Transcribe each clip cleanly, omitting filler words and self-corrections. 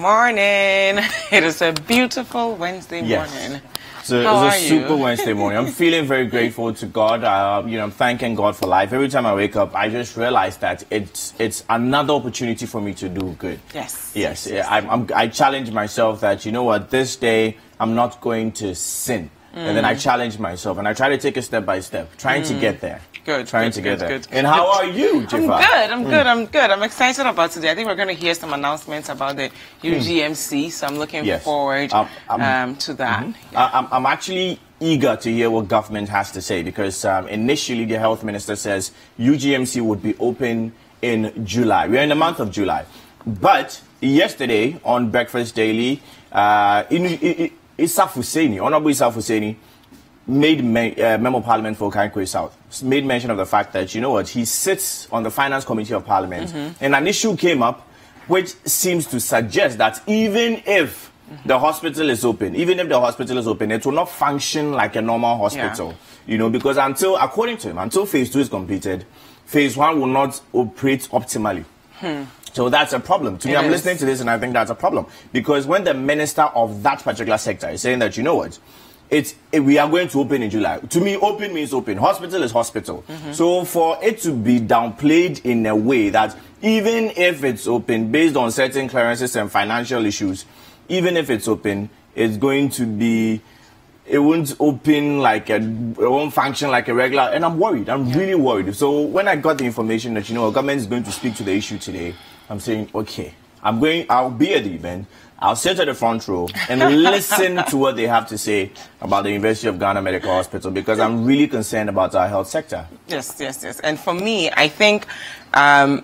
morning. It is a beautiful Wednesday morning. So it's a super Wednesday morning. I'm feeling very grateful to God. I'm thanking God for life. Every time I wake up, I just realize that it's another opportunity for me to do good. Yes. I challenge myself that, you know what, this day I'm not going to sin. And then I challenge myself and I try to take it step by step, trying to get there. Good. And how are you, Jifa? I'm good. I'm excited about today. I think we're going to hear some announcements about the UGMC, so I'm looking forward to that. I'm actually eager to hear what government has to say because initially the health minister says UGMC would be open in July. We're in the month of July. But yesterday on Breakfast Daily, Honorable Issa Hussaini made Member of Parliament for Okankwe South, made mention of the fact that, you know what, he sits on the Finance Committee of Parliament, and an issue came up which seems to suggest that even if the hospital is open, it will not function like a normal hospital, you know, because according to him, until phase 2 is completed, phase 1 will not operate optimally. So that's a problem. To me, I'm listening to this and I think that's a problem. Because when the minister of that particular sector is saying that, you know what, we are going to open in July. To me, open means open. Hospital is hospital. So for it to be downplayed in a way that even if it's open, based on certain clearances and financial issues, even if it's open, it's going to be, it won't open like it won't function like a regular. And I'm worried. I'm really worried. So when I got the information that, you know, government is going to speak to the issue today, I'm saying, okay, I'll be at the event. I'll sit at the front row and listen to what they have to say about the University of Ghana Medical Hospital because I'm really concerned about our health sector. Yes. And for me, I think a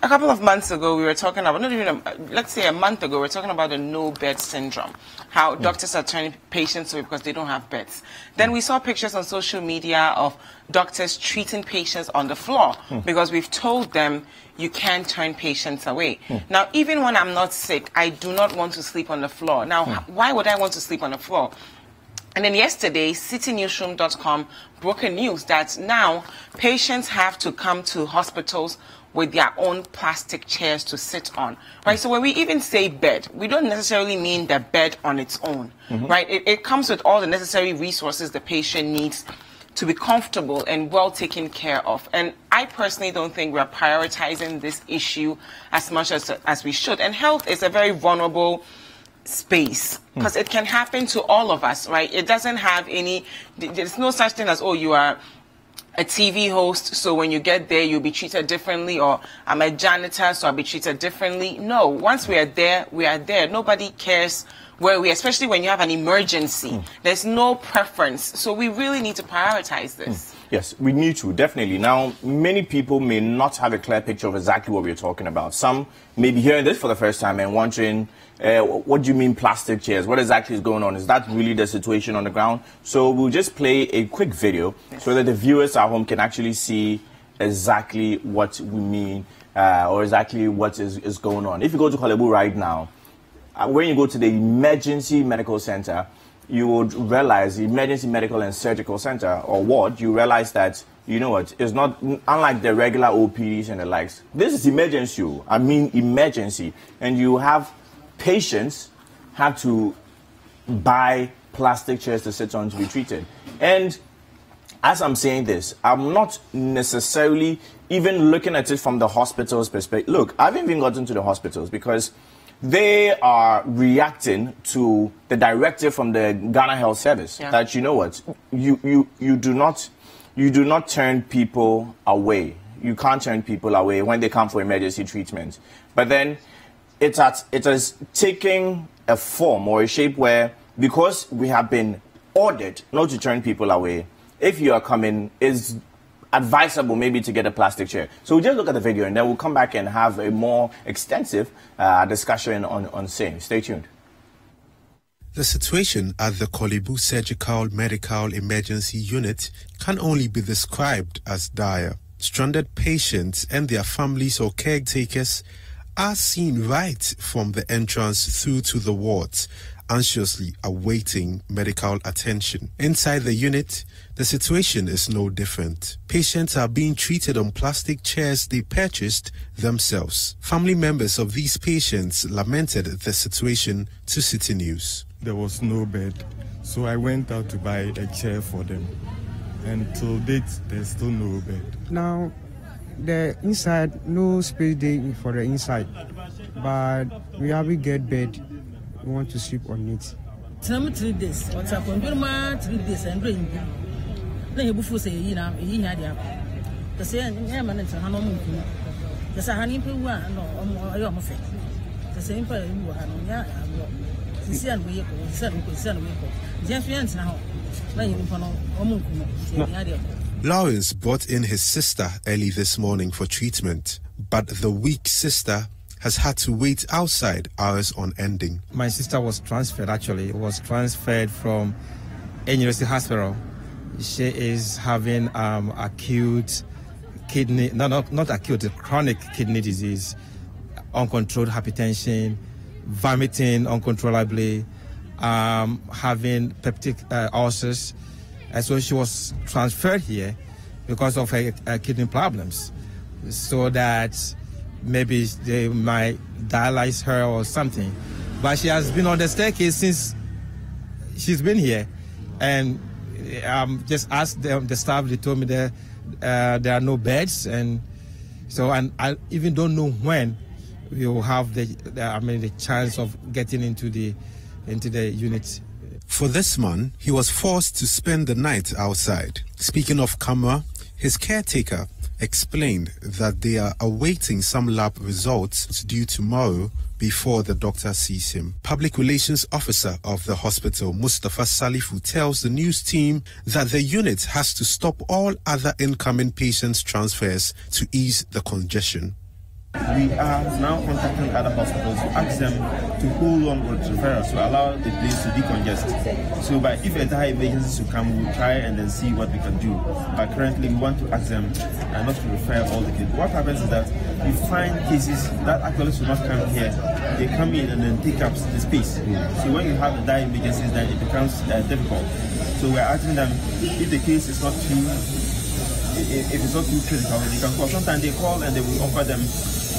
couple of months ago we were talking about, not even, let's say a month ago, we were talking about the no-bed syndrome, how doctors are turning patients away because they don't have beds. Then we saw pictures on social media of doctors treating patients on the floor because we've told them you can't turn patients away. Now, even when I'm not sick, I do not want to sleep on the floor. Now, why would I want to sleep on the floor? And then yesterday, citynewsroom.com broke a news that now patients have to come to hospitals with their own plastic chairs to sit on, right? So when we even say bed, we don't necessarily mean the bed on its own, right? It comes with all the necessary resources the patient needs to be comfortable and well taken care of. And I personally don't think we're prioritizing this issue as much as we should. And health is a very vulnerable space because it can happen to all of us, right? It doesn't have there's no such thing as, oh, you are a TV host, so when you get there, you'll be treated differently, or I'm a janitor, so I'll be treated differently. No, once we are there, we are there. Nobody cares where we are, especially when you have an emergency. There's no preference. So we really need to prioritize this. Yes, we need to, definitely. Now, many people may not have a clear picture of exactly what we're talking about. Some may be hearing this for the first time and wondering, what do you mean plastic chairs? What exactly is going on? Is that really the situation on the ground? So we'll just play a quick video so that the viewers at home can actually see exactly what we mean or exactly what is going on. If you go to Kolebu right now, when you go to the emergency medical center, you would realize the emergency medical and surgical center or ward, you realize that, you know what, it's not unlike the regular OPDs and the likes. This is emergency. I mean emergency. And you have patients have to buy plastic chairs to sit on to be treated. And as I'm saying this, I'm not necessarily even looking at it from the hospital's perspective. Look, I haven't even gotten to the hospitals because they are reacting to the directive from the Ghana Health Service that, you know what, you do not turn people away. You can't turn people away when they come for emergency treatment. But then it is taking a form or a shape where, because we have been ordered not to turn people away, if you are coming, is advisable maybe to get a plastic chair. So we'll just look at the video and then we'll come back and have a more extensive discussion on same. Stay tuned. The situation at the Kolebu Surgical Medical Emergency Unit can only be described as dire. Stranded patients and their families or caretakers are seen right from the entrance through to the wards, anxiously awaiting medical attention. Inside the unit, the situation is no different. Patients are being treated on plastic chairs they purchased themselves. Family members of these patients lamented the situation to City News. There was no bed, so I went out to buy a chair for them. And till date, there's still no bed. Now, the inside, no space there for the inside, but we have to get bed. We want to sleep on it. 3 days. What's happened? 3 days and bring. Then you before say, you know, he had ya. The same, yeah, man, it's a honeymoon. The honey people were no, I am a fake. The same person who had no, yeah, the same way, the same way. Just friends now. Lawrence brought in his sister early this morning for treatment, but the weak sister has had to wait outside hours on ending. My sister was transferred, actually. Was transferred from a university hospital. She is having acute kidney, not acute, chronic kidney disease, uncontrolled hypertension, vomiting uncontrollably, having peptic ulcers. And so she was transferred here because of her kidney problems, so that maybe they might dialyze her or something. But she has been on the staircase since she's been here, and just asked them, the staff. They told me there are no beds, and so I even don't know when we will have the chance of getting into the unit. For this man, he was forced to spend the night outside. Speaking of Gomoa, his caretaker explained that they are awaiting some lab results due tomorrow before the doctor sees him. Public Relations Officer of the hospital, Mustafa Salifu, tells the news team that the unit has to stop all other incoming patients' transfers to ease the congestion. We are now contacting other hospitals to ask them to hold on with referrals to allow the place to decongest. So, if entire emergencies will come, we'll try and then see what we can do. But currently, we want to ask them not to refer all the people. What happens is that we find cases that actually should not come here. They come in and then take up the space. So when you have the dire emergencies, then it becomes difficult. So we're asking them, if the case is not too, if it's not too critical, they can call. Sometimes they call and they will offer them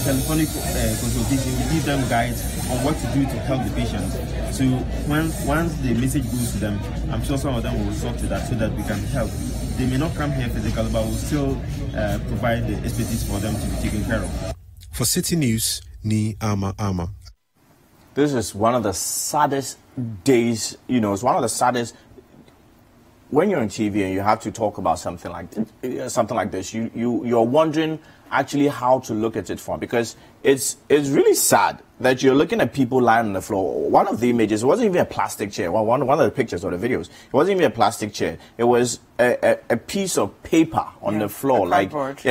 telephonic consultation. We give them guides on what to do to help the patient. So once the message goes to them, I'm sure some of them will resort to that so that we can help. They may not come here physically, but we'll still provide the expertise for them to be taken care of. For City News, Ni Ama. This is one of the saddest days, it's one of the saddest. When you're on TV and you have to talk about something like this, you're wondering actually how to look at it from, because it's really sad that you're looking at people lying on the floor. One of the images, it wasn't even a plastic chair. One of the pictures or the videos, it wasn't even a plastic chair. It was a piece of paper on the floor,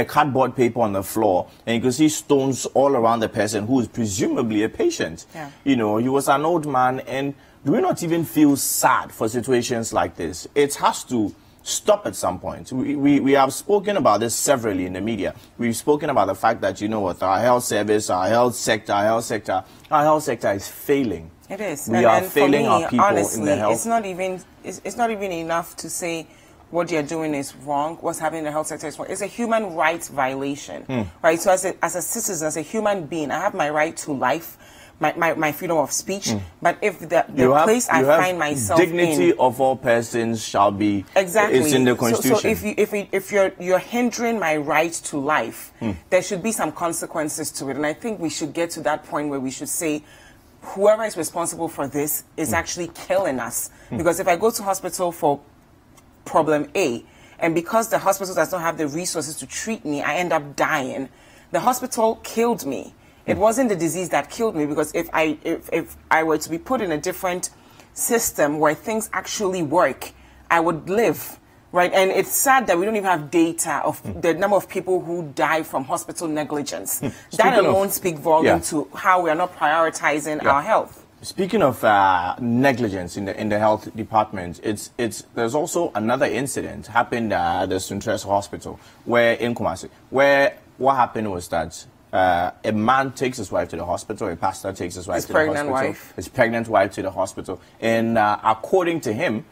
cardboard paper on the floor, and you could see stones all around the person who is presumably a patient. Yeah. He was an old man, and do we not even feel sad for situations like this? It has to stop at some point. We have spoken about this severally in the media. We've spoken about the fact that, our health service, our health sector is failing. It is. We are failing our people honestly, in the health. It's not even enough to say what you're doing is wrong, what's happening in the health sector is wrong. It's a human rights violation, right? So as a citizen, as a human being, I have my right to life, my freedom of speech, but if the place I find myself in, dignity of all persons shall be exactly it's in the Constitution. So if you're hindering my right to life, there should be some consequences to it, and I think we should get to that point where we should say, whoever is responsible for this is actually killing us. Because if I go to hospital for problem A, and because the hospital does not have the resources to treat me, I end up dying. The hospital killed me. It wasn't the disease that killed me, because if I were to be put in a different system where things actually work, I would live, right? And it's sad that we don't even have data of the number of people who die from hospital negligence. That alone speaks volume to how we are not prioritizing our health. Speaking of negligence in the health department, there's also another incident happened at the Suntres Hospital, in Kumasi, where what happened was that a man takes his wife to the hospital, a pastor takes his wife to the hospital. His pregnant wife to the hospital. And according to him,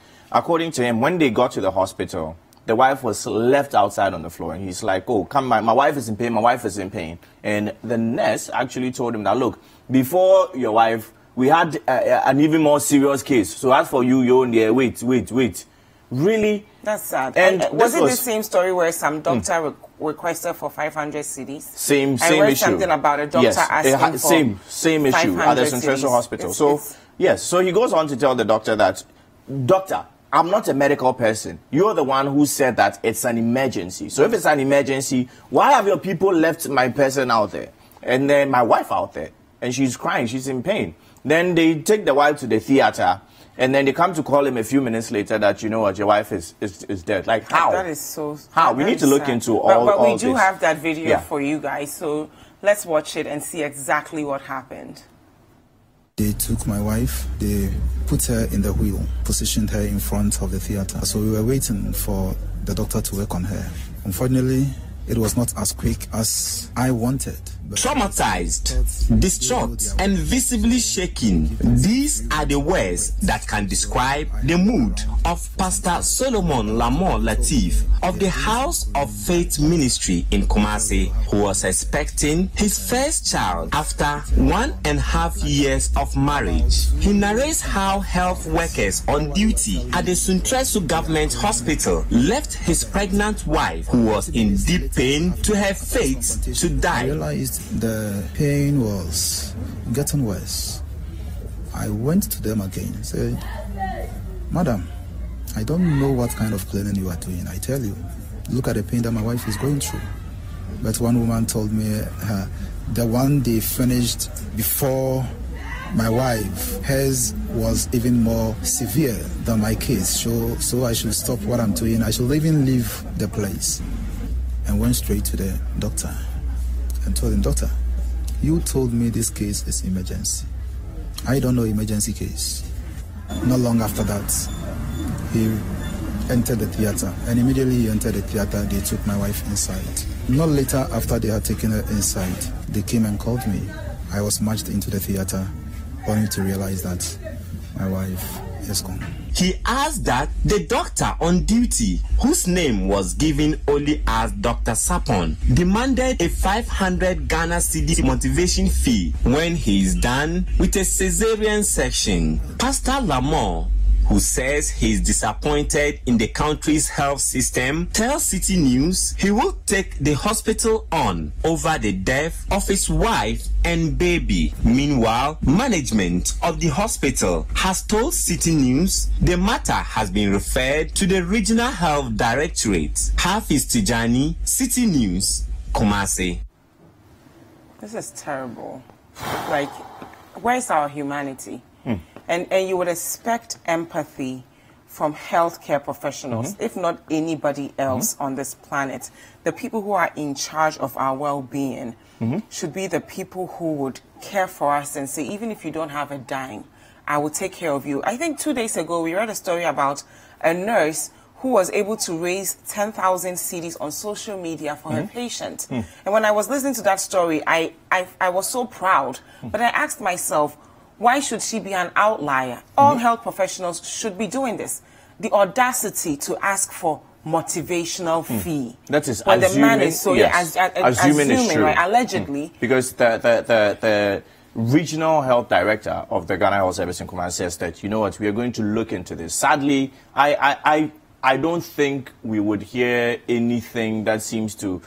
when they got to the hospital, the wife was left outside on the floor. And he's like, oh, come, my wife is in pain, my wife is in pain. And the nurse actually told him that, look, before your wife, we had an even more serious case. So as for you, you're in there, wait. Really? That's sad. And was it the same story where some doctor requested for 500 cedis? Same I read issue. something about a doctor asking for same issue at the Central Hospital. So he goes on to tell the doctor that, doctor, I'm not a medical person. You're the one who said that it's an emergency. So if it's an emergency, why have your people left my person out there? And then my wife out there. And she's crying, she's in pain. Then they take the wife to the theater. And then they come to call him a few minutes later that, you know what, your wife is dead. Like, how? That is so... How? We need to look into all But we do this. have that video for you guys. So let's watch it and see exactly what happened. They took my wife, they put her in the wheel, positioned her in front of the theater. So we were waiting for the doctor to work on her. Unfortunately, it was not as quick as I wanted. Traumatized, distraught, and visibly shaken. These are the words that can describe the mood of Pastor Solomon Lamont Latif of the House of Faith Ministry in Kumasi, who was expecting his first child after 1.5 years of marriage. He narrates how health workers on duty at the Suntresu Government Hospital left his pregnant wife, who was in deep pain, to her fate to die. I realized the pain was getting worse. I went to them again and said, Madam, I don't know what kind of cleaning you are doing. I tell you, look at the pain that my wife is going through. But one woman told me the one they finished before my wife, hers was even more severe than my case. So I should stop what I'm doing. I should even leave the place. And went straight to the doctor and told him, Doctor, you told me this case is emergency. I don't know emergency case. Not long after that, he entered the theater. And immediately he entered the theater, they took my wife inside. Not later after they had taken her inside, they came and called me. I was marched into the theater, only to realize that my wife is gone. He asked that the doctor on duty, whose name was given only as Dr. Sapon, demanded a 500 Ghana cedi motivation fee when he is done with a cesarean section. Pastor Lamont, who says he is disappointed in the country's health system, tells City News he will take the hospital on over the death of his wife and baby. Meanwhile, management of the hospital has told City News the matter has been referred to the Regional Health Directorate. Hafiz Tijani, City News, Kumasi. This is terrible. Like, where's our humanity? And you would expect empathy from healthcare professionals, if not anybody else on this planet. The people who are in charge of our well-being should be the people who would care for us and say, even if you don't have a dime, I will take care of you. I think 2 days ago, we read a story about a nurse who was able to raise 10,000 cedis on social media for her patient. And when I was listening to that story, I was so proud. But I asked myself, why should she be an outlier? All health professionals should be doing this. The audacity to ask for motivational fee. That is when assuming, the man is so assuming it's true. Right, allegedly. Because the regional health director of the Ghana Health Service in Kumasi says that, you know what, we are going to look into this. Sadly, I don't think we would hear anything that seems to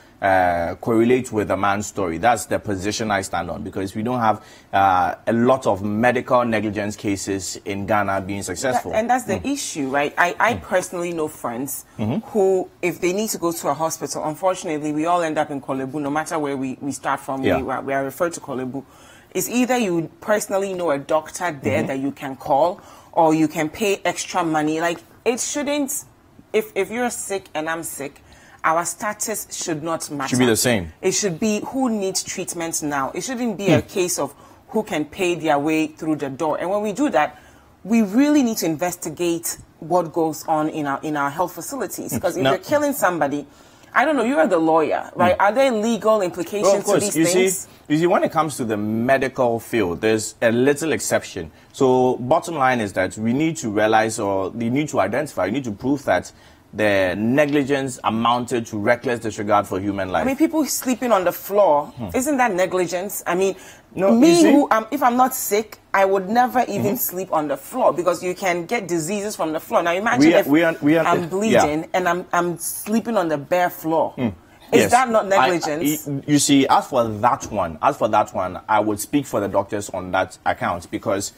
correlate with the man's story. That's the position I stand on, because we don't have a lot of medical negligence cases in Ghana being successful. And that's the issue, right? I personally know friends who, if they need to go to a hospital, unfortunately, we all end up in Kolebu, no matter where we start from, we are referred to Kolebu. It's either you personally know a doctor there that you can call, or you can pay extra money. Like, it shouldn't, if you're sick and I'm sick, our status should not matter. Should be the same. It should be who needs treatment now. It shouldn't be a case of who can pay their way through the door. And when we do that, we really need to investigate what goes on in our health facilities. Because if you're killing somebody, I don't know, you're the lawyer, right? Are there legal implications to these things? You see, when it comes to the medical field, there's a little exception. So bottom line is that we need to realize, or we need to identify, we need to prove that the negligence amounted to reckless disregard for human life. I mean, people sleeping on the floor, isn't that negligence? I mean, no, if I'm not sick, I would never even sleep on the floor, because you can get diseases from the floor. Now imagine I'm bleeding and I'm sleeping on the bare floor. Is that not negligence? You see, as for that one, I would speak for the doctors on that account, because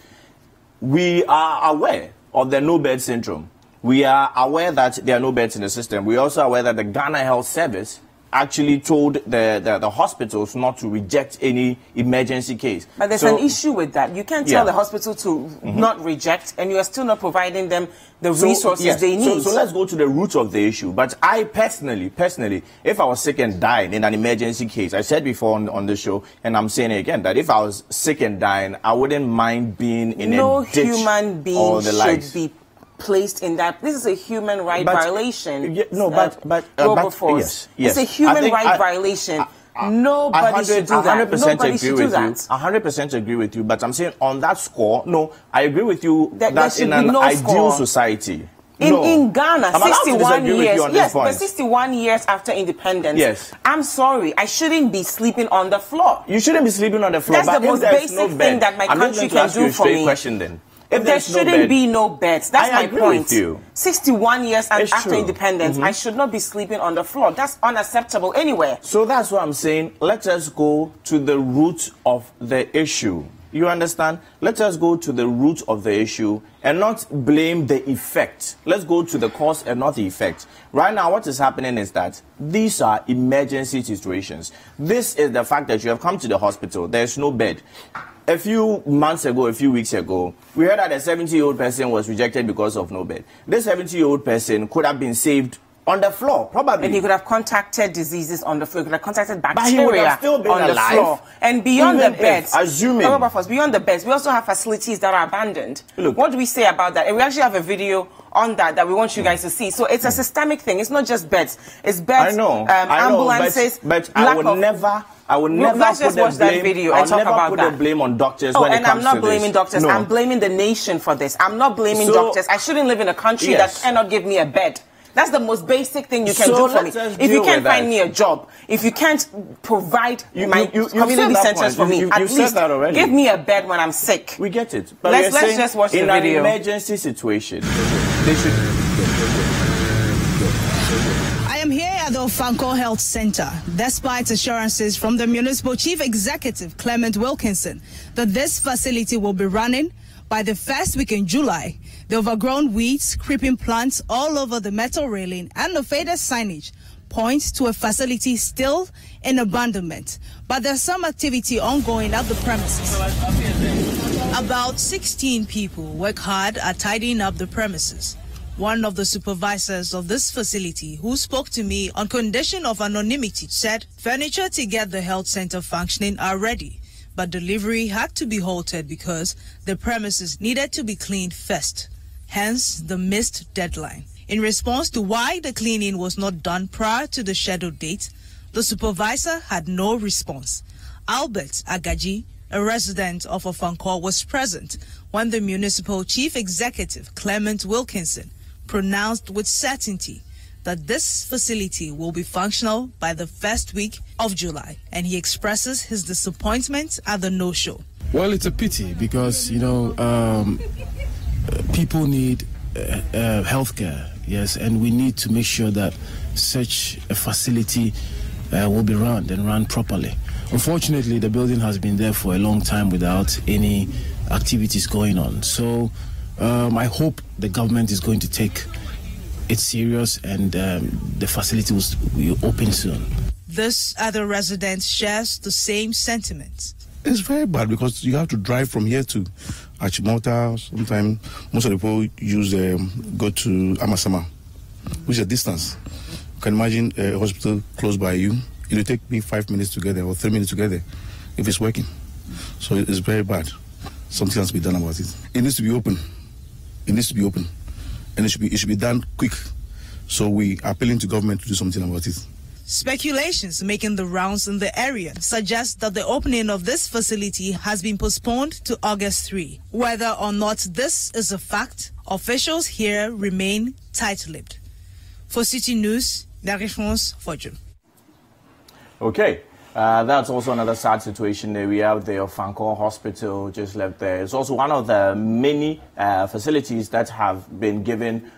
we are aware of the no-bed syndrome. We are aware that there are no beds in the system. We are also aware that the Ghana Health Service actually told the hospitals not to reject any emergency case. But there's an issue with that. You can't tell the hospital to not reject, and you are still not providing them the resources they need. So let's go to the root of the issue. But I personally, if I was sick and dying in an emergency case, I said before on the show, and I'm saying it again, that if I was sick and dying, I wouldn't mind being in a ditch. No human being should be placed in that. This is a human right violation. Yes. It's a human right violation. Nobody should do that. Nobody should do that. 100% agree with you, but I'm saying on that score, no, I agree with you that in an ideal society. In Ghana, 61 years, yes, but 61 years after independence, I'm sorry, I shouldn't be sleeping on the floor. You shouldn't be sleeping on the floor. That's the most basic thing that my country can do for me. If there shouldn't be no beds. That's my point. With you. 61 years after independence, I should not be sleeping on the floor. That's unacceptable anywhere. So that's what I'm saying. Let us go to the root of the issue. You understand? Let us go to the root of the issue and not blame the effect. Let's go to the cause and not the effect. Right now, what is happening is that these are emergency situations. This is the fact that you have come to the hospital. There's no bed. A few months ago, a few weeks ago, we heard that a 70-year-old person was rejected because of no bed. This 70-year-old person could have been saved on the floor, probably. And he could have contacted diseases on the floor. He could have contacted bacteria but he would have still been on alive. The floor. And beyond the beds, beyond the beds, we also have facilities that are abandoned. Look, what do we say about that? And we actually have a video on that we want you guys to see. So it's a systemic thing. It's not just beds. It's beds, ambulances. But I would never let's just watch that video and talk about that. Put the blame on doctors when it comes to this. And I'm not blaming doctors. I'm blaming the nation for this. I'm not blaming doctors. I shouldn't live in a country that cannot give me a bed. That's the most basic thing you can do for me. If you can't find me a job, if you can't provide my community centers for me, at least give me a bed when I'm sick. We get it. But let's just watch the video. In an emergency situation, they should... I am here at the Ofanko Health Center, despite assurances from the Municipal Chief Executive, Clement Wilkinson, that this facility will be running by the first week in July. The overgrown weeds, creeping plants all over the metal railing and the faded signage point to a facility still in abandonment. But there's some activity ongoing at the premises. About 16 people work hard at tidying up the premises. One of the supervisors of this facility, who spoke to me on condition of anonymity, said furniture to get the health center functioning are ready, but delivery had to be halted because the premises needed to be cleaned first. Hence the missed deadline. In response to why the cleaning was not done prior to the scheduled date, the supervisor had no response. Albert Agaji, a resident of Ofanko, was present when the municipal chief executive, Clement Wilkinson, pronounced with certainty that this facility will be functional by the first week of July, and he expresses his disappointment at the no-show. Well, it's a pity because, people need healthcare, yes, and we need to make sure that such a facility will be run properly. Unfortunately, the building has been there for a long time without any activities going on. So I hope the government is going to take it serious and the facility will open soon. This other resident shares the same sentiments. It's very bad because you have to drive from here to Achimota. Sometimes most of the people go to Amasama, which is a distance. You can imagine a hospital close by you. It will take me 5 minutes to get there or 3 minutes to get there if it's working. So it's very bad. Something has to be done about it. It needs to be open. It needs to be open. And it should be done quick. So we are appealing to government to do something about it. Speculations making the rounds in the area suggest that the opening of this facility has been postponed to August 3. Whether or not this is a fact, officials here remain tight-lipped. For City News, Darichons Fortune. Okay. That's also another sad situation that we have there. Fanko Hospital just left there. It's also one of the many facilities that have been given,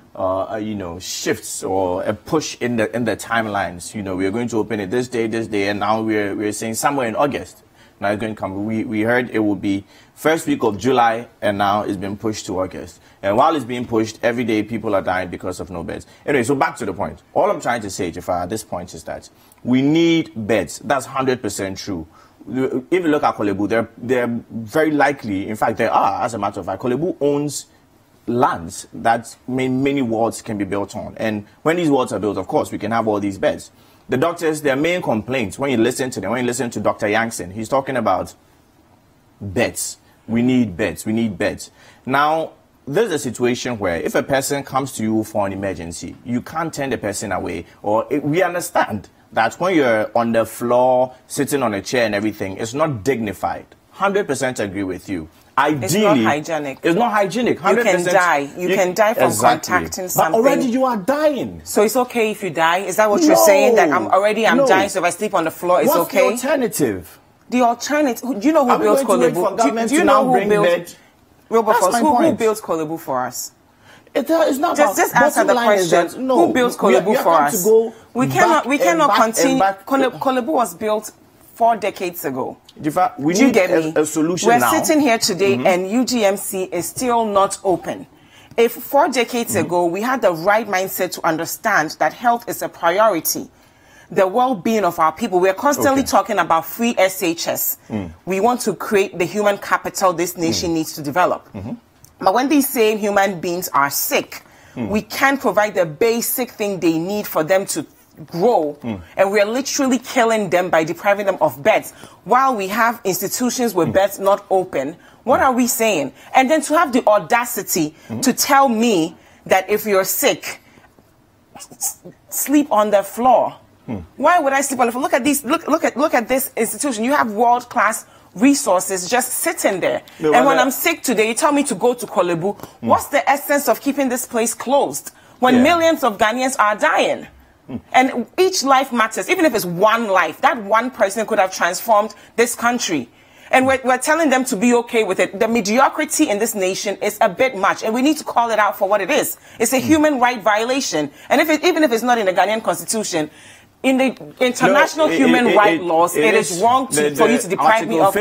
shifts or a push in the timelines. We are going to open it this day, and now we're saying somewhere in August. Now it's going to come. We heard it would be first week of July, and now it's been pushed to August. And while it's being pushed, every day people are dying because of no beds. Anyway, so back to the point. All I'm trying to say, Jafar, at this point is that we need beds. That's 100% true. If you look at Kolebu, they're very likely, in fact, they are, as a matter of fact, Kolebu owns lands that many wards can be built on. And when these wards are built, of course, we can have all these beds. The doctors, their main complaints, when you listen to them, when you listen to Dr. Yankson, he's talking about beds. We need beds. We need beds. Now, there's a situation where if a person comes to you for an emergency, you can't turn the person away. Or we understand that when you're on the floor, sitting on a chair and everything, it's not dignified. 100% agree with you. Ideally, it's not hygienic. It's not hygienic. 100%. You can die. You can die from contacting something. But already you are dying. So it's okay if you die? Is that what you're saying? That I'm dying, so if I sleep on the floor, it's okay? What's the alternative? The alternative? Do you know who built Kolebu? Do you know who built Wilberforce? Who built Kolebu for us? It's not just answer the question. Who built Kolebu for us? We cannot continue. Kolebu was built 4 decades ago. We need a solution now. We're sitting here today and UGMC is still not open. If 4 decades ago we had the right mindset to understand that health is a priority, the well-being of our people, we're constantly talking about free SHS. We want to create the human capital this nation needs to develop. But when these same human beings are sick, we can't provide the basic thing they need for them to grow, and we're literally killing them by depriving them of beds while we have institutions with beds not open. What are we saying? And then to have the audacity to tell me that if you're sick, sleep on the floor. Why would I sleep on the floor? Look at these. Look at this institution. You have world-class resources just sitting there. No, and when I'm sick today, you tell me to go to Kolebu. What's the essence of keeping this place closed when millions of Ghanaians are dying? And each life matters, even if it's one life. That one person could have transformed this country. And we're telling them to be okay with it. The mediocrity in this nation is a bit much, and we need to call it out for what it is. It's a human right violation. And even if it's not in the Ghanaian constitution, in the international human rights laws, it is wrong for you to deprive me of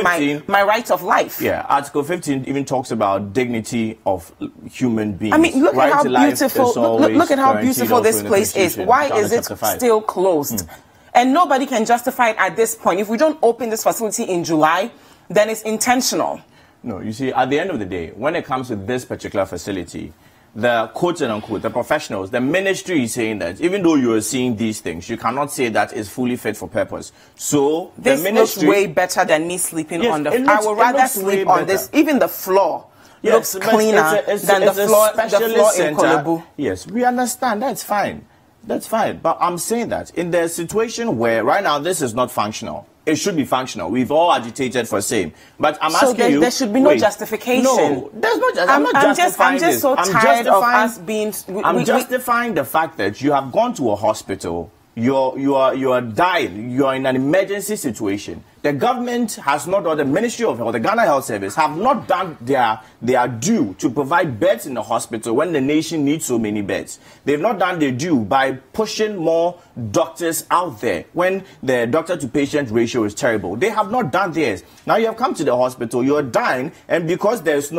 my right of life. Yeah, Article 15 even talks about dignity of human beings. I mean, look at how beautiful. Look at how beautiful this place is. Why is it still closed? And nobody can justify it at this point. If we don't open this facility in July, then it's intentional. No, you see, at the end of the day, when it comes to this particular facility, the quote and unquote, the professionals, the ministry is saying that even though you are seeing these things, you cannot say that it's fully fit for purpose. So this looks way better than me sleeping on the floor. I would rather sleep on this. Even the floor looks cleaner than the floor in Kolebu. Yes, we understand. That's fine. That's fine. But I'm saying that in the situation where right now this is not functional, it should be functional. We've all agitated for same. But I'm asking you... there should be no justification. No, there's no justification. I'm just so tired of us being... I'm justifying the fact that you have gone to a hospital, you are dying, you are in an emergency situation. The government has not, or the Ministry of Health, the Ghana Health Service, have not done their due to provide beds in the hospital when the nation needs so many beds. They've not done their due by pushing more doctors out there when the doctor-to-patient ratio is terrible. They have not done theirs. Now you have come to the hospital, you're dying, and because it's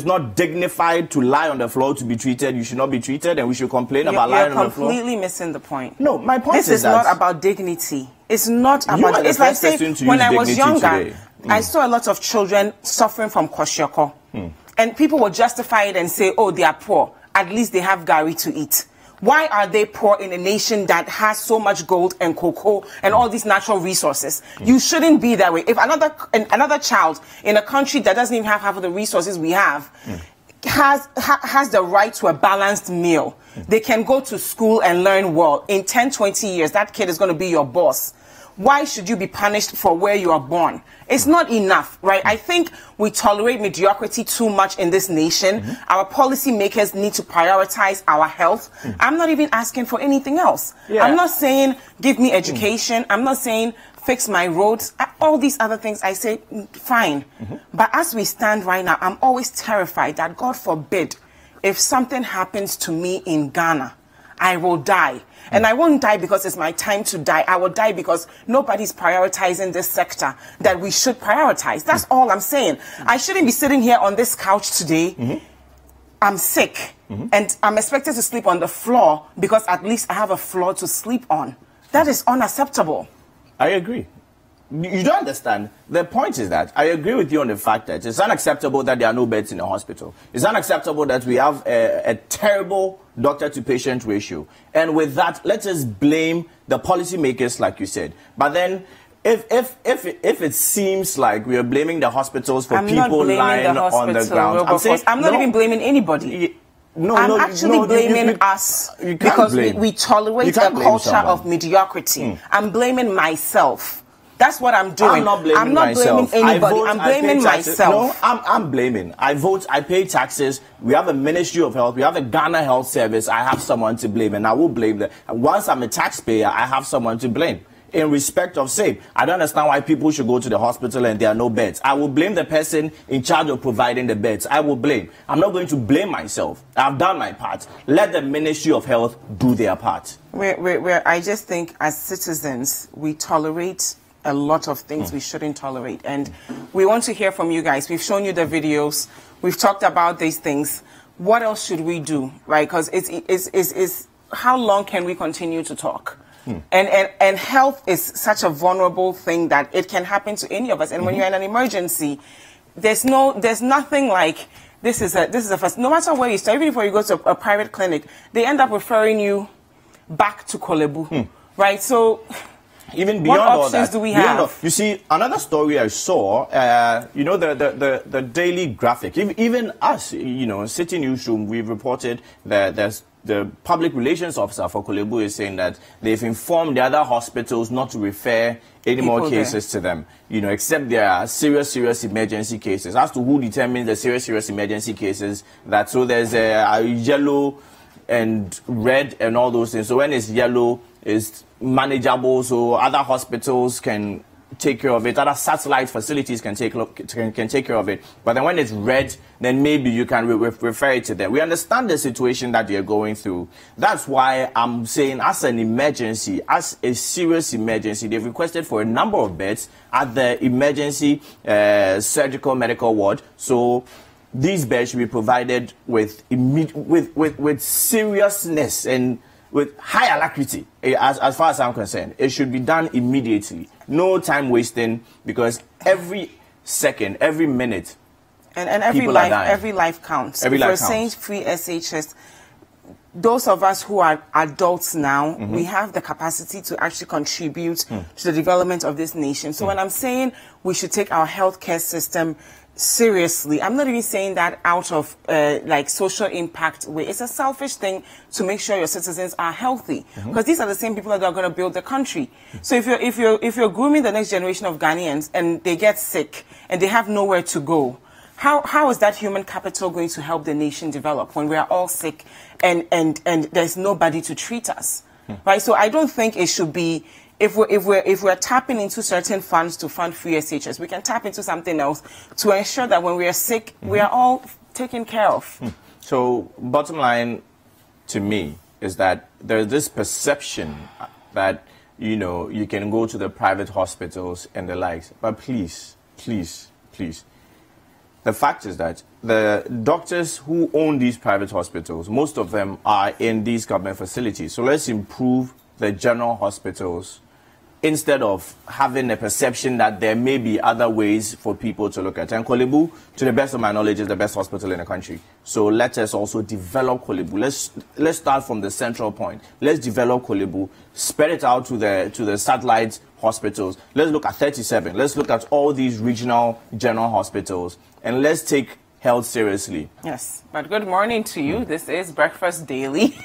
not dignified to lie on the floor to be treated, you should not be treated, and we should complain about lying on the floor. You're completely missing the point. No, my point is that... This is not about dignity. It's not about... It's like saying, when I was younger, I saw a lot of children suffering from kwashiorkor. And people would justify it and say, oh, they are poor. At least they have gari to eat. Why are they poor in a nation that has so much gold and cocoa and all these natural resources? You shouldn't be that way. If another child in a country that doesn't even have half of the resources we have has the right to a balanced meal. They can go to school and learn well. In 10, 20 years, that kid is going to be your boss. Why should you be punished for where you are born? It's not enough, right? I think we tolerate mediocrity too much in this nation. Our policymakers need to prioritize our health. I'm not even asking for anything else. I'm not saying give me education. I'm not saying fix my roads. All these other things, I say, fine. But as we stand right now, I'm always terrified that, God forbid, if something happens to me in Ghana, I will die. And I won't die because it's my time to die. I will die because nobody's prioritizing this sector that we should prioritize. That's all I'm saying. I shouldn't be sitting here on this couch today. I'm sick. And I'm expected to sleep on the floor because at least I have a floor to sleep on. That is unacceptable. I agree. You don't understand. The point is that I agree with you on the fact that it's unacceptable that there are no beds in the hospital. It's unacceptable that we have a terrible doctor-to-patient ratio. And with that, let us blame the policymakers, like you said. But then, if it seems like we are blaming the hospitals for people lying on the ground, I'm not even blaming anybody. I'm actually blaming us because we tolerate a culture of mediocrity. I'm blaming myself. That's what I'm doing. I'm not blaming anybody. I'm blaming myself. No, I'm blaming. I vote, I pay taxes. We have a Ministry of Health. We have a Ghana Health Service. I have someone to blame, and I will blame them. Once I'm a taxpayer, I have someone to blame. In respect of same, I don't understand why people should go to the hospital and there are no beds. I will blame the person in charge of providing the beds. I will blame. I'm not going to blame myself. I've done my part. Let the Ministry of Health do their part. I just think as citizens, we tolerate a lot of things we shouldn't tolerate. And we want to hear from you guys. We've shown you the videos. We've talked about these things. What else should we do, right? Because it's how long can we continue to talk? And health is such a vulnerable thing that it can happen to any of us. And when you're in an emergency, there's nothing like this is a first. No matter where you start, even if you go to a private clinic, they end up referring you back to Kolebu, right? So even beyond what all options that, do we have? You see, another story I saw, you know, the daily graphic, even us, you know, City Newsroom, we've reported that the public relations officer for Kolebu is saying that they've informed the other hospitals not to refer any more cases to them, you know, except there are serious emergency cases. As to who determines the serious emergency cases, so there's a yellow and red and all those things. So when it's yellow, it's manageable, so other hospitals can take care of it. Other satellite facilities can take care of it. But then when it's red, then maybe you can refer it to them. We understand the situation that you're going through. That's why I'm saying, as an emergency, as a serious emergency, they've requested for a number of beds at the emergency surgical medical ward. So these beds should be provided with seriousness and with high alacrity, as far as I'm concerned. It should be done immediately. No time wasting, because every second, every minute, and every life counts. If we're saying free SHS, those of us who are adults now, we have the capacity to actually contribute to the development of this nation. So when I'm saying we should take our healthcare system seriously, I'm not even saying that out of like social impact way. It's a selfish thing to make sure your citizens are healthy, because these are the same people that are going to build the country. So if you're grooming the next generation of Ghanaians and they get sick and they have nowhere to go, how is that human capital going to help the nation develop when we are all sick and there's nobody to treat us, right? So I don't think it should be. If we're tapping into certain funds to fund free SHS, we can tap into something else to ensure that when we are sick, we are all taken care of. So bottom line to me is that there's this perception that, you know, you can go to the private hospitals and the likes. But please, please, please. The fact is that the doctors who own these private hospitals, most of them are in these government facilities. So let's improve the general hospitals, instead of having a perception that there may be other ways for people to look at. And Kolebu, to the best of my knowledge, is the best hospital in the country. So let us also develop Kolebu. Let's start from the central point. Let's develop Kolebu, spread it out to the satellite hospitals. Let's look at 37. Let's look at all these regional general hospitals, and let's take held seriously. Yes, but good morning to you. This is Breakfast Daily.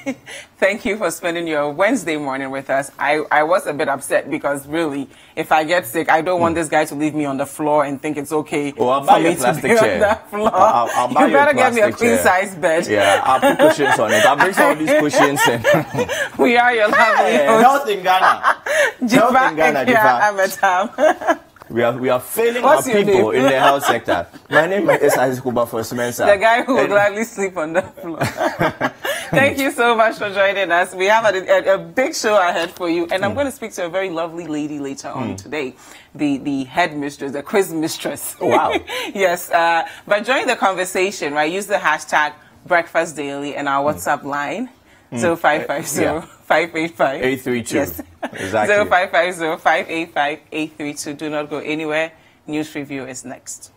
Thank you for spending your Wednesday morning with us. I was a bit upset because really, if I get sick, I don't want this guy to leave me on the floor and think it's okay I'll for buy you me a plastic to be chair. on the floor. I'll buy you better get me a plastic chair. queen-size bed. Yeah, I'll put cushions on it. I'll bring some of these cushions in. We are your lovely hosts. Health in Ghana. Health in Ghana, Jifa. We are failing What's our your people name? in the health sector. My name is Isaac Kuba for Semensa. The guy who will gladly sleep on the floor. Thank you so much for joining us. We have a big show ahead for you, and I'm going to speak to a very lovely lady later on today, the head mistress, the quiz mistress. Oh, wow. Yes, but join the conversation, right? Use the hashtag Breakfast Daily and our WhatsApp line. 0550-585-832. Yes. Exactly. 0550-585-832. Do not go anywhere. News review is next.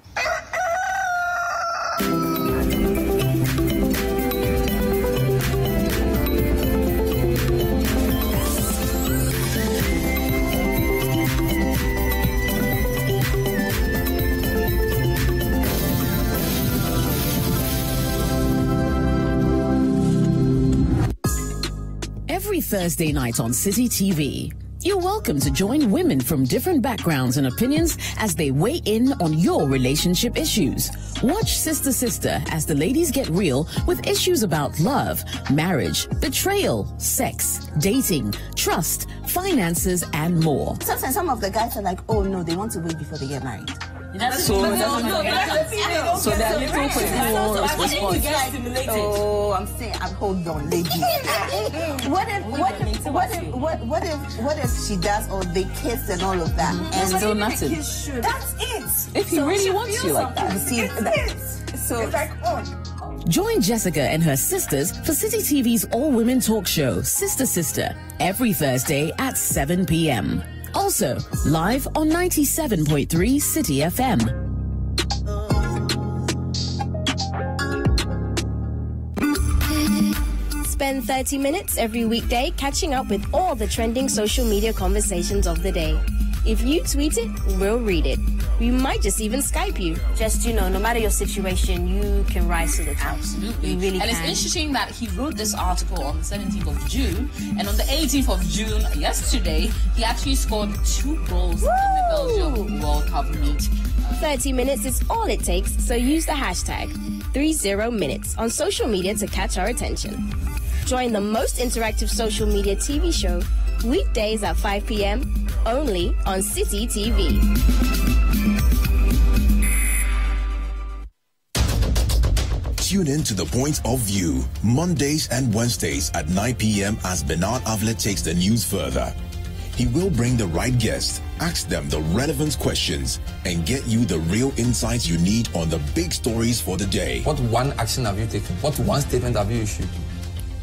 Every Thursday night on City TV, you're welcome to join women from different backgrounds and opinions as they weigh in on your relationship issues. Watch Sister Sister as the ladies get real with issues about love, marriage, betrayal, sex, dating, trust, finances, and more. Sometimes some of the guys are like, oh no, they want to wait before they get married. So there are little people oh, I'm saying, hold on, lady. What if she does, or they kiss and all of that? And still nothing. That's it. If he really wants you like that. So it's like on. Join Jessica and her sisters for City TV's all-women talk show, Sister Sister, every Thursday at 7 p.m. Also, live on 97.3 City FM. Spend 30 minutes every weekday catching up with all the trending social media conversations of the day. If you tweet it, we'll read it. We might just even Skype you. Just, no matter your situation, you can rise to the top. Absolutely. You really and can. It's interesting that he wrote this article on the 17th of June, and on the 18th of June, yesterday, he actually scored 2 goals in the Belgium World Cup meet. 30 minutes is all it takes, so use the hashtag 30minutes on social media to catch our attention. Join the most interactive social media TV show weekdays at 5 p.m. only on City TV. Tune in to The Point of View, Mondays and Wednesdays at 9 p.m. as Bernard Avlet takes the news further. He will bring the right guests, ask them the relevant questions, and get you the real insights you need on the big stories for the day. What one action have you taken? What one statement have you issued?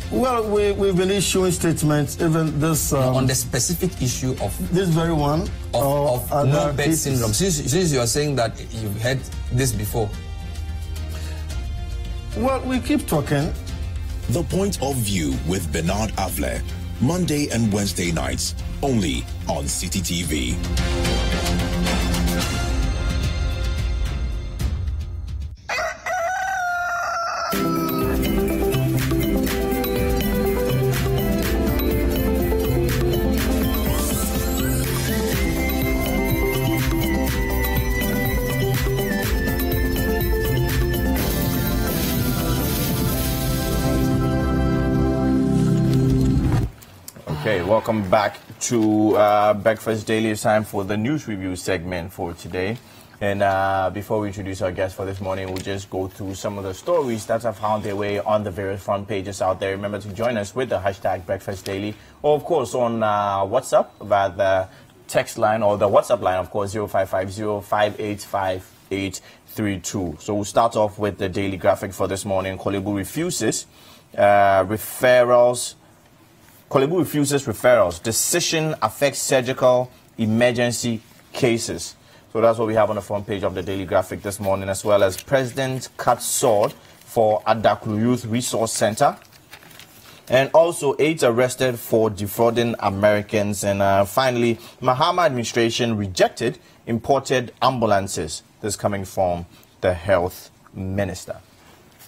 Well, we've been issuing statements, even this... on the specific issue of... This very one. Of no bed syndrome. Since you are saying that you've heard this before. Well, we keep talking. The Point of View with Bernard Avle, Monday and Wednesday nights, only on City TV. Okay, welcome back to Breakfast Daily. It's time for the news review segment for today. And before we introduce our guest for this morning, we'll just go through some of the stories that have found their way on the various front pages out there. Remember to join us with the hashtag Breakfast Daily, or of course on WhatsApp via the text line, or the WhatsApp line, of course, 0550-585-832. So we'll start off with the daily graphic for this morning. Kolebu refuses referrals. Kolebu refuses referrals. Decision affects surgical emergency cases. So that's what we have on the front page of the daily graphic this morning, as well as President cuts sword for Adaklu Youth Resource Center. And also 8 arrested for defrauding Americans. And finally, Mahama administration rejected imported ambulances. This coming from the health Minister.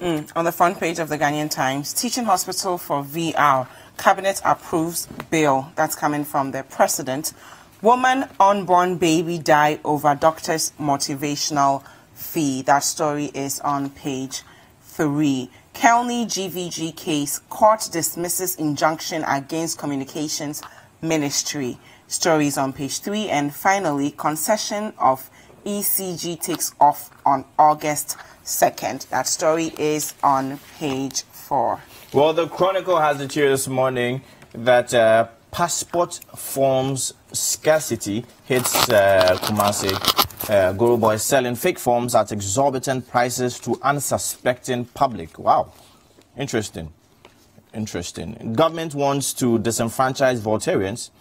On the front page of the Ghanaian Times, teaching hospital for VR. Cabinet approves bill. That's coming from the president. Woman unborn baby die over doctor's motivational fee. That story is on page 3. Kelny GVG case. Court dismisses injunction against communications ministry. Stories on page 3. And finally, concession of ECG takes off on August 2nd. That story is on page 4. Well, the Chronicle has it here this morning that passport forms scarcity hits Kumasi. Guru boys selling fake forms at exorbitant prices to unsuspecting public. Wow. Interesting. Government wants to disenfranchise Voltarians.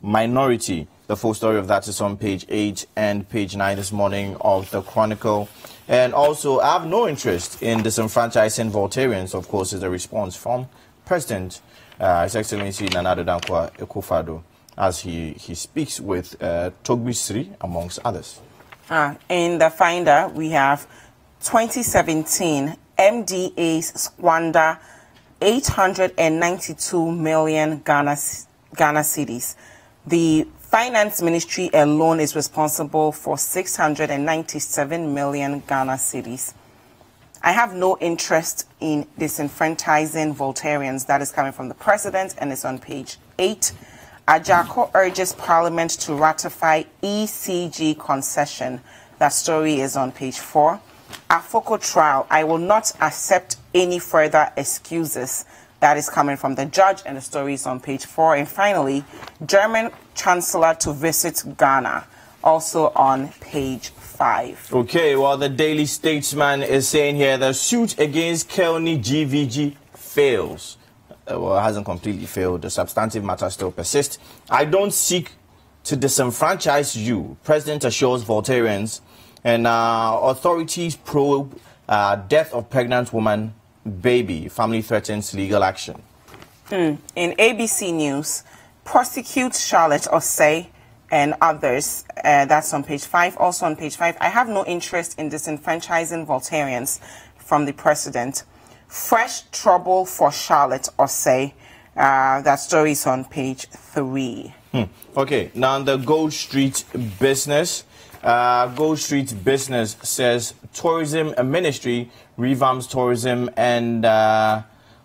Minority. The full story of that is on page 8 and page 9 this morning of the Chronicle. And also, I have no interest in disenfranchising Voltarians, of course, is a response from President His Excellency Nana Addo Dankwa Akufo-Addo as he speaks with Togbi Sri, amongst others. In the Finder, we have 2017 MDAs squander 892 million Ghana cedis. The Finance Ministry alone is responsible for 697 Million Ghana cedis. I have no interest in disenfranchising Voltarians. That is coming from the president and it's on page 8. Ajako urges Parliament to ratify ECG concession. That story is on page 4. Afoko trial. I will not accept any further excuses. That is coming from the judge, and the story is on page 4. And finally, German Chancellor to visit Ghana, also on page 5. Okay, well, the Daily Statesman is saying here the suit against Kelny GVG fails. Well, it hasn't completely failed. The substantive matter still persists. I don't seek to disenfranchise you, President assures Voltarians, and authorities probe death of pregnant woman. Baby, family threatens legal action. In ABC News, prosecute Charlotte Osei and others. That's on page 5. Also on page 5, I have no interest in disenfranchising Voltarians from the president. Fresh trouble for Charlotte Osei. That story is on page 3. Okay, now the Gold Street Business. Gold Street Business says tourism ministry revamps tourism and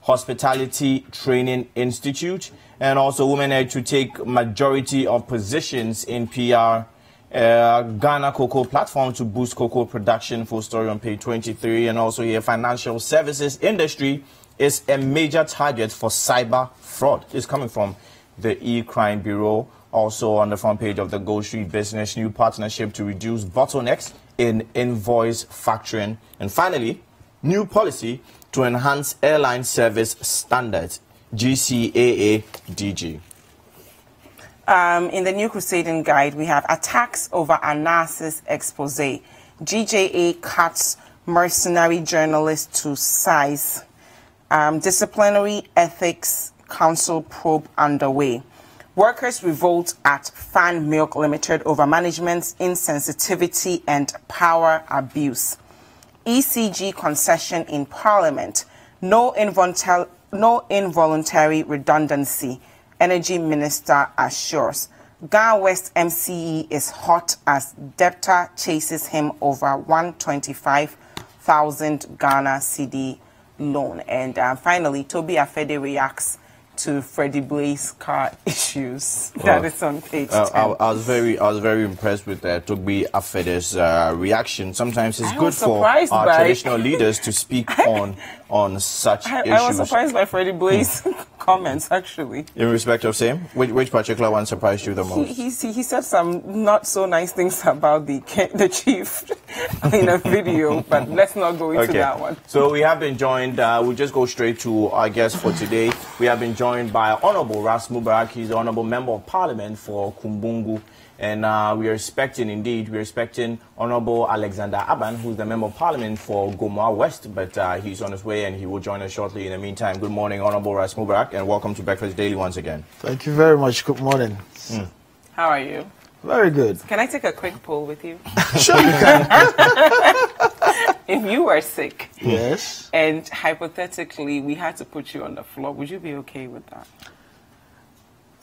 hospitality training institute, and also women are to take majority of positions in PR. Ghana cocoa platform to boost cocoa production. Full story on page 23. And also here, financial services industry is a major target for cyber fraud. It's coming from the E-Crime Bureau. Also on the front page of the Gold Street Business, new partnership to reduce bottlenecks in invoice factoring. And finally, new policy to enhance airline service standards, GCAA-DG. In the New Crusading Guide, we have attacks over Anas's expose. GJA cuts mercenary journalist to size. Disciplinary Ethics Council probe underway. Workers revolt at Fan Milk Limited over management's insensitivity and power abuse. ECG concession in Parliament. No involuntary redundancy. Energy Minister assures. Ghana West MCE is hot as debtor chases him over 125,000 Ghana cedi loan. And finally, Toby Afede reacts to Freddie Blaze car issues. That is on page 10. I was very impressed with Toby Afede's reaction. Sometimes it's good for our traditional leaders to speak on such issues. I was surprised by Freddie Blaze comments, actually. In respect of same, which particular one surprised you the most? He said some not so nice things about the chief in a video, but let's not go into that one. So we have been joined. We'll just go straight to our guest for today. We have been joined by Honorable Ras Mubarak. He's the Honorable Member of Parliament for Kumbungu. And we are expecting Honorable Alexander Abban, who's the Member of Parliament for Gomoa West, but he's on his way and he will join us shortly. In the meantime, good morning, Honorable Ras Mubarak, and welcome to Breakfast Daily once again. Thank you very much. Good morning. How are you? Very good. Can I take a quick poll with you? Sure you can. If you were sick, yes, and hypothetically we had to put you on the floor, would you be okay with that?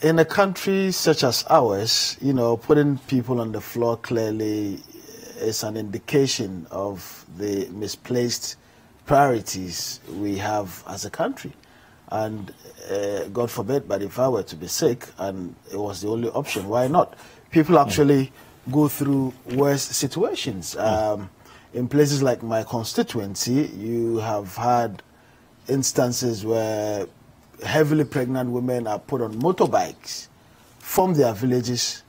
In a country such as ours, you know, putting people on the floor clearly is an indication of the misplaced priorities we have as a country. And God forbid, but if I were to be sick and it was the only option, why not? People actually go through worse situations. In places like my constituency, you have had instances where heavily pregnant women are put on motorbikes from their villages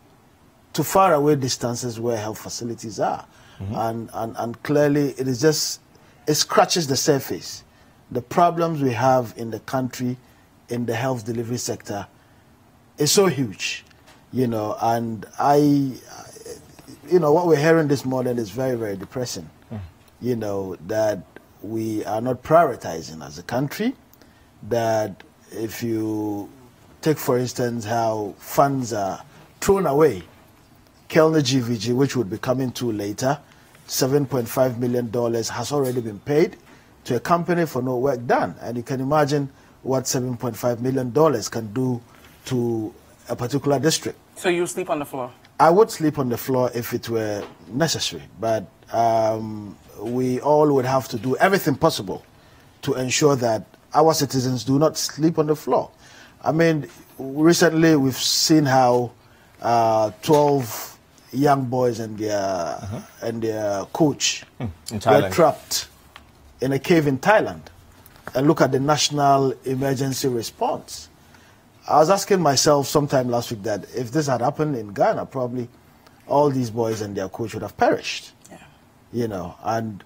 to far away distances where health facilities are. And clearly it is just, it scratches the surface. The problems we have in the country in the health delivery sector is so huge, you know, and you know, what we're hearing this morning is very, very depressing, you know, that we are not prioritizing as a country, that if you take, for instance, how funds are thrown away, Kelner GVG, which would be coming to later, $7.5 million has already been paid to a company for no work done. And you can imagine what $7.5 million can do to a particular district. So you sleep on the floor? I would sleep on the floor if it were necessary, but we all would have to do everything possible to ensure that our citizens do not sleep on the floor. I mean, recently we've seen how 12 young boys and their coach were trapped in a cave in Thailand. And look at the national emergency response. I was asking myself sometime last week that if this had happened in Ghana, probably all these boys and their coach would have perished. Yeah. You know, and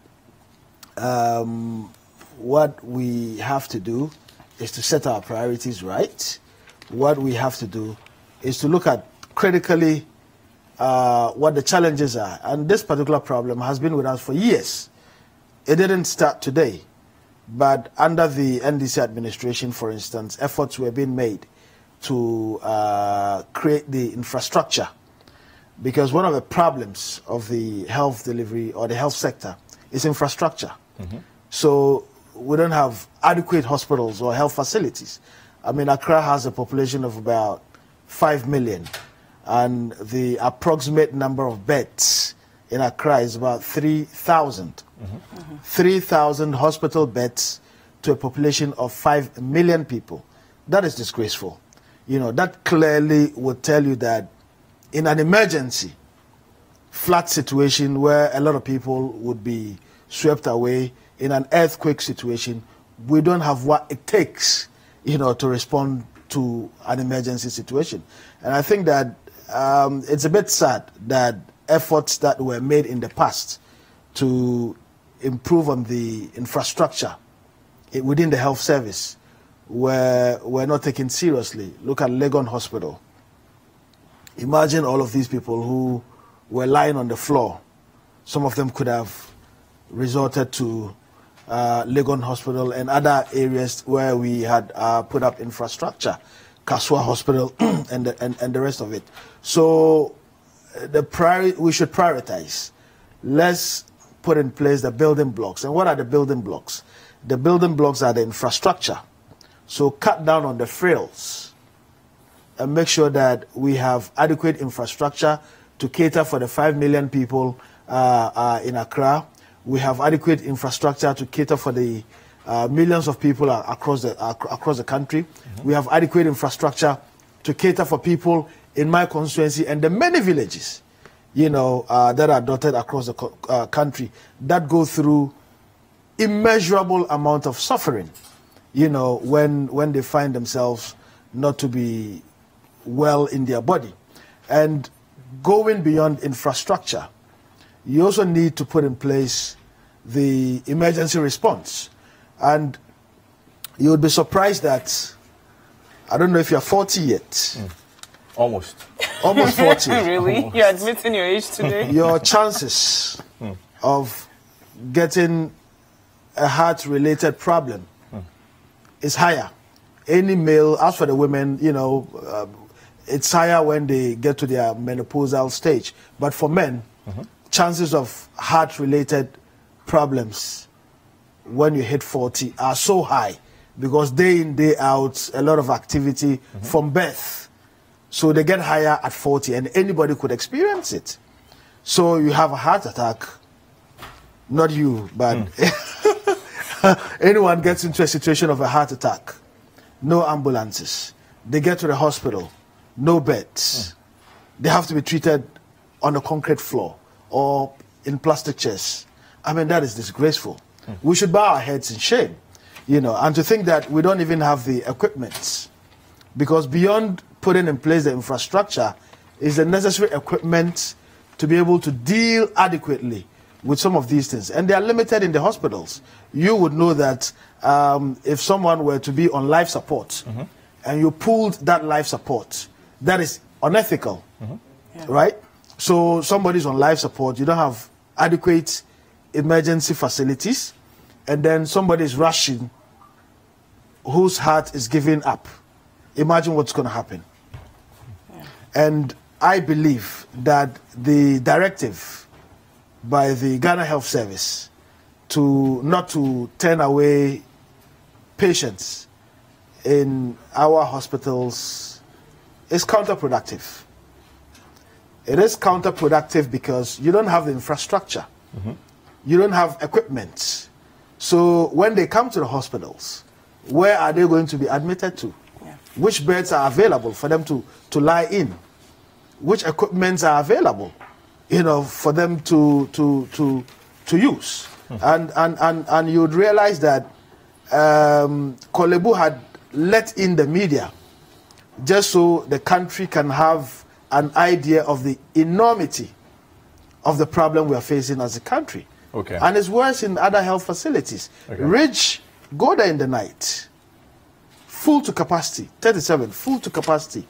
what we have to do is to set our priorities right. What we have to do is to look at critically what the challenges are. And this particular problem has been with us for years. It didn't start today. But under the NDC administration, for instance, efforts were being made to create the infrastructure. Because one of the problems of the health delivery or the health sector is infrastructure. So we don't have adequate hospitals or health facilities. I mean, Accra has a population of about 5 million. And the approximate number of beds in Accra is about 3,000. 3,000 hospital beds to a population of 5 million people. That is disgraceful. You know, that clearly would tell you that in an emergency, flood situation where a lot of people would be swept away, in an earthquake situation, we don't have what it takes, you know, to respond to an emergency situation. And I think that it's a bit sad that efforts that were made in the past to improve on the infrastructure within the health service were not taken seriously. Look at Legon Hospital. Imagine all of these people who were lying on the floor. Some of them could have resorted to Legon Hospital and other areas where we had put up infrastructure, Kaswa Hospital and the rest of it. So we should prioritize. Let's put in place the building blocks. And what are the building blocks? The building blocks are the infrastructure. So cut down on the frills and make sure that we have adequate infrastructure to cater for the 5 million people in Accra. We have adequate infrastructure to cater for the millions of people across the country. We have adequate infrastructure to cater for people in my constituency and the many villages, you know, that are dotted across the country that go through immeasurable amount of suffering, you know, when they find themselves not to be well in their body. And going beyond infrastructure, you also need to put in place the emergency response. And you would be surprised that, I don't know if you're 40 yet. Almost 40. Really? Almost. You're admitting your age today? Your chances of getting a heart-related problem is higher. Any male, as for the women, you know, it's higher when they get to their menopausal stage. But for men, chances of heart-related problems when you hit 40 are so high because day in, day out, a lot of activity from birth. So they get higher at 40 and anybody could experience it. So you have a heart attack, not you, but anyone gets into a situation of a heart attack, no ambulances. They get to the hospital, no beds. They have to be treated on a concrete floor or in plastic chairs. I mean, that is disgraceful. We should bow our heads in shame, you know, and to think that we don't even have the equipment, because beyond putting in place the infrastructure is the necessary equipment to be able to deal adequately with some of these things. And they are limited in the hospitals. You would know that if someone were to be on life support and you pulled that life support, that is unethical, right? So somebody's on life support, you don't have adequate emergency facilities, and then somebody's rushing whose heart is giving up. Imagine what's going to happen. And I believe that the directive by the Ghana Health Service not to turn away patients in our hospitals is counterproductive. It is counterproductive because you don't have the infrastructure. You don't have equipment. So when they come to the hospitals, where are they going to be admitted to? Which beds are available for them to lie in? Which equipments are available, you know, for them to use? And you would realize that Kolebu had let in the media just so the country can have an idea of the enormity of the problem we are facing as a country. And it's worse in other health facilities. Ridge, go there in the night, full to capacity, 37, full to capacity.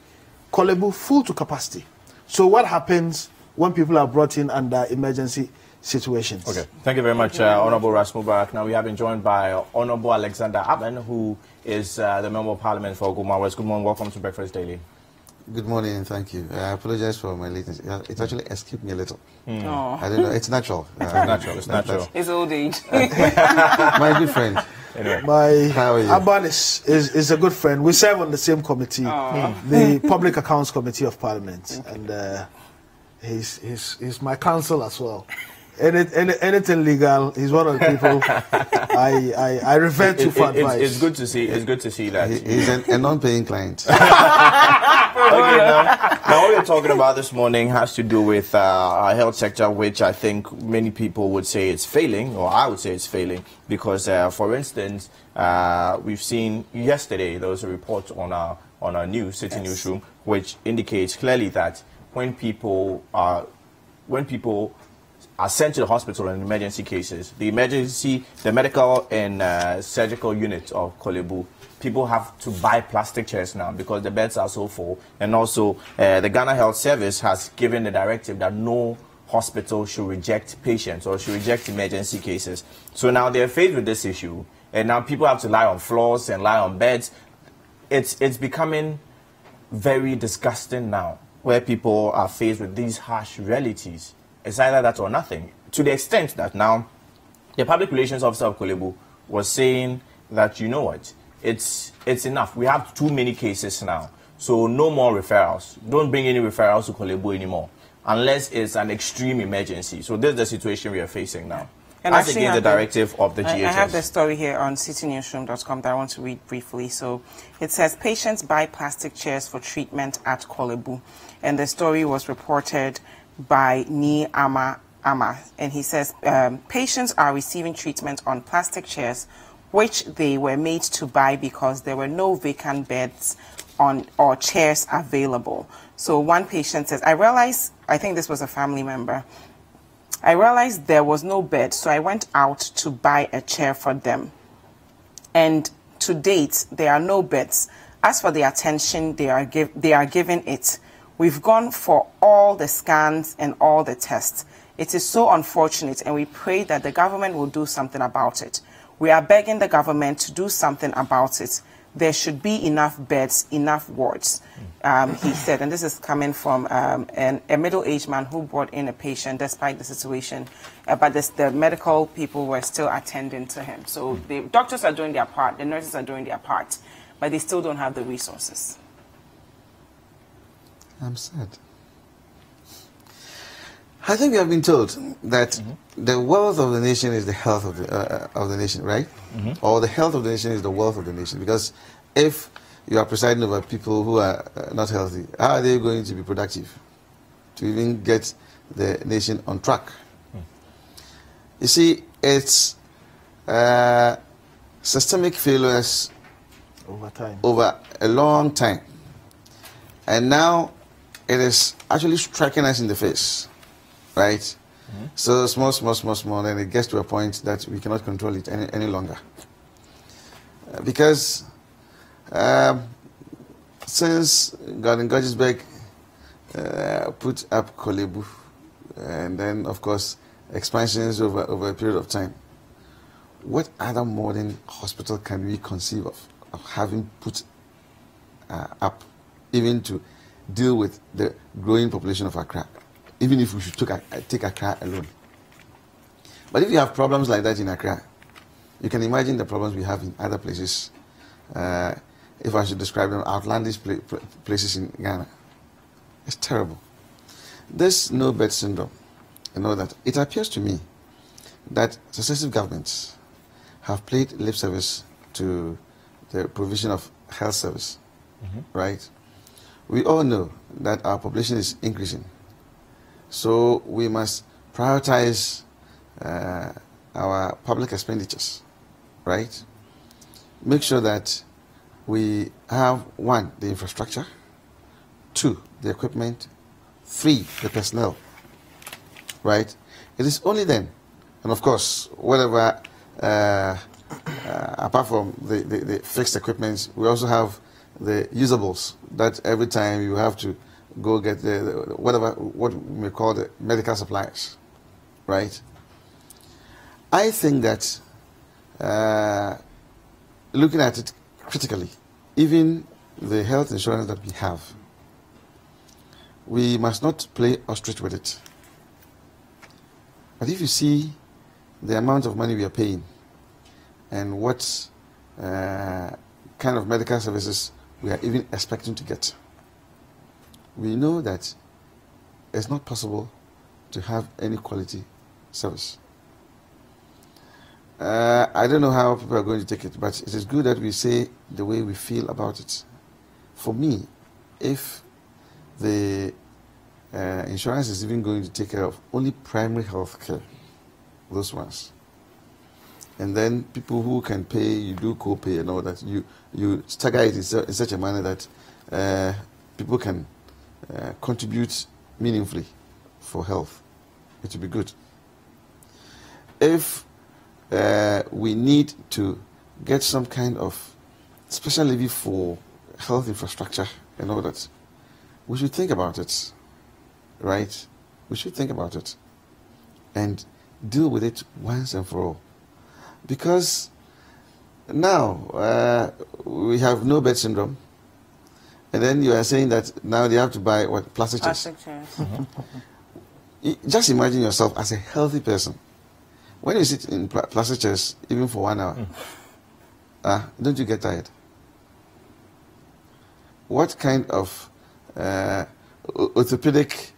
Kolebu, full to capacity. So what happens when people are brought in under emergency situations? Thank you very much, Honorable Ras Mubarak. Now we have been joined by Honorable Alexander Abban, who is the Member of Parliament for Gomoa West. Good morning, welcome to Breakfast Daily. Good morning and thank you. I apologize for my latency. It actually escaped me a little. I don't know. It's natural. It's natural. It's old age. My good friend. Anyway. How are you? Abban is a good friend. We serve on the same committee, the Public Accounts Committee of Parliament, and he's my counsel as well. Anything legal, he's one of the people I refer to for advice. It's good to see. It's good to see that he's a non-paying client. Now what we're talking about this morning has to do with our health sector, which I think many people would say it's failing, or I would say it's failing, because, for instance, we've seen yesterday there was a report on our news, City Newsroom, which indicates clearly that when people are sent to the hospital in emergency cases, the medical and surgical unit of Kolebu, people have to buy plastic chairs now because the beds are so full. And also, the Ghana Health Service has given the directive that no hospital should reject patients or should reject emergency cases. So now they're faced with this issue, and now people have to lie on floors and lie on beds. It's becoming very disgusting now, where people are faced with these harsh realities. It's either that or nothing, to the extent that now the public relations officer of Kolebu was saying that, you know what, it's enough. We have too many cases now, so no more referrals. Don't bring any referrals to Kolebu anymore, unless it's an extreme emergency. So this is the situation we are facing now. And that's against the directive of the GHS. I have the story here on citynewsroom.com that I want to read briefly. So it says, patients buy plastic chairs for treatment at Kolebu. And the story was reported by Ni Ama, and he says patients are receiving treatment on plastic chairs which they were made to buy because there were no vacant beds or chairs available. So one patient says, I think this was a family member, I realized there was no bed, so I went out to buy a chair for them, and to date there are no beds. As for the attention they are given it, we've gone for all the scans and all the tests. It is so unfortunate, and we pray that the government will do something about it. We are begging the government to do something about it. there should be enough beds, enough wards, he said. And this is coming from a middle-aged man who brought in a patient despite the situation. But the medical people were still attending to him. So the doctors are doing their part, the nurses are doing their part, but they still don't have the resources. I'm sad. I think we have been told that the wealth of the nation is the health of the nation, right? Or the health of the nation is the wealth of the nation. Because if you are presiding over people who are not healthy, how are they going to be productive to even get the nation on track? You see, it's systemic failures over a long time. And now it is actually striking us in the face. Right? So small, and it gets to a point that we cannot control it any longer. Because since Gordon Gudgesberg put up Kolebu, and then, of course, expansions over a period of time, what other modern hospital can we conceive of having put up, even to deal with the growing population of Accra? Even if we should take Accra alone. But if you have problems like that in Accra, you can imagine the problems we have in other places. If I should describe them, outlandish places in Ghana. It's terrible. This no-bed syndrome, you know that it appears to me that successive governments have played lip service to the provision of health service, right? We all know that our population is increasing. So we must prioritize our public expenditures, right? Make sure that we have, 1, the infrastructure, 2, the equipment, 3, the personnel, right? It is only then, and of course, whatever, apart from the fixed equipment, we also have the usables that every time you have to go get what we may call the medical supplies, right? I think that looking at it critically, even the health insurance that we have, we must not play ostrich with it. But if you see the amount of money we are paying and what kind of medical services we are even expecting to get, we know that it's not possible to have any quality service. I don't know how people are going to take it, but it is good that we say the way we feel about it. For me, if the insurance is even going to take care of only primary health care, those ones, and then people who can pay, you do co-pay and all that, you stagger it in such a manner that people can contribute meaningfully for health, it will be good. If we need to get some kind of special levy for health infrastructure and all that, we should think about it, right? We should think about it and deal with it once and for all. Because now we have no bed syndrome, and then you are saying that now they have to buy what, plastic chairs? Plastic chairs. Just imagine yourself as a healthy person. When you sit in plastic chairs, even for 1 hour, don't you get tired? What kind of orthopedic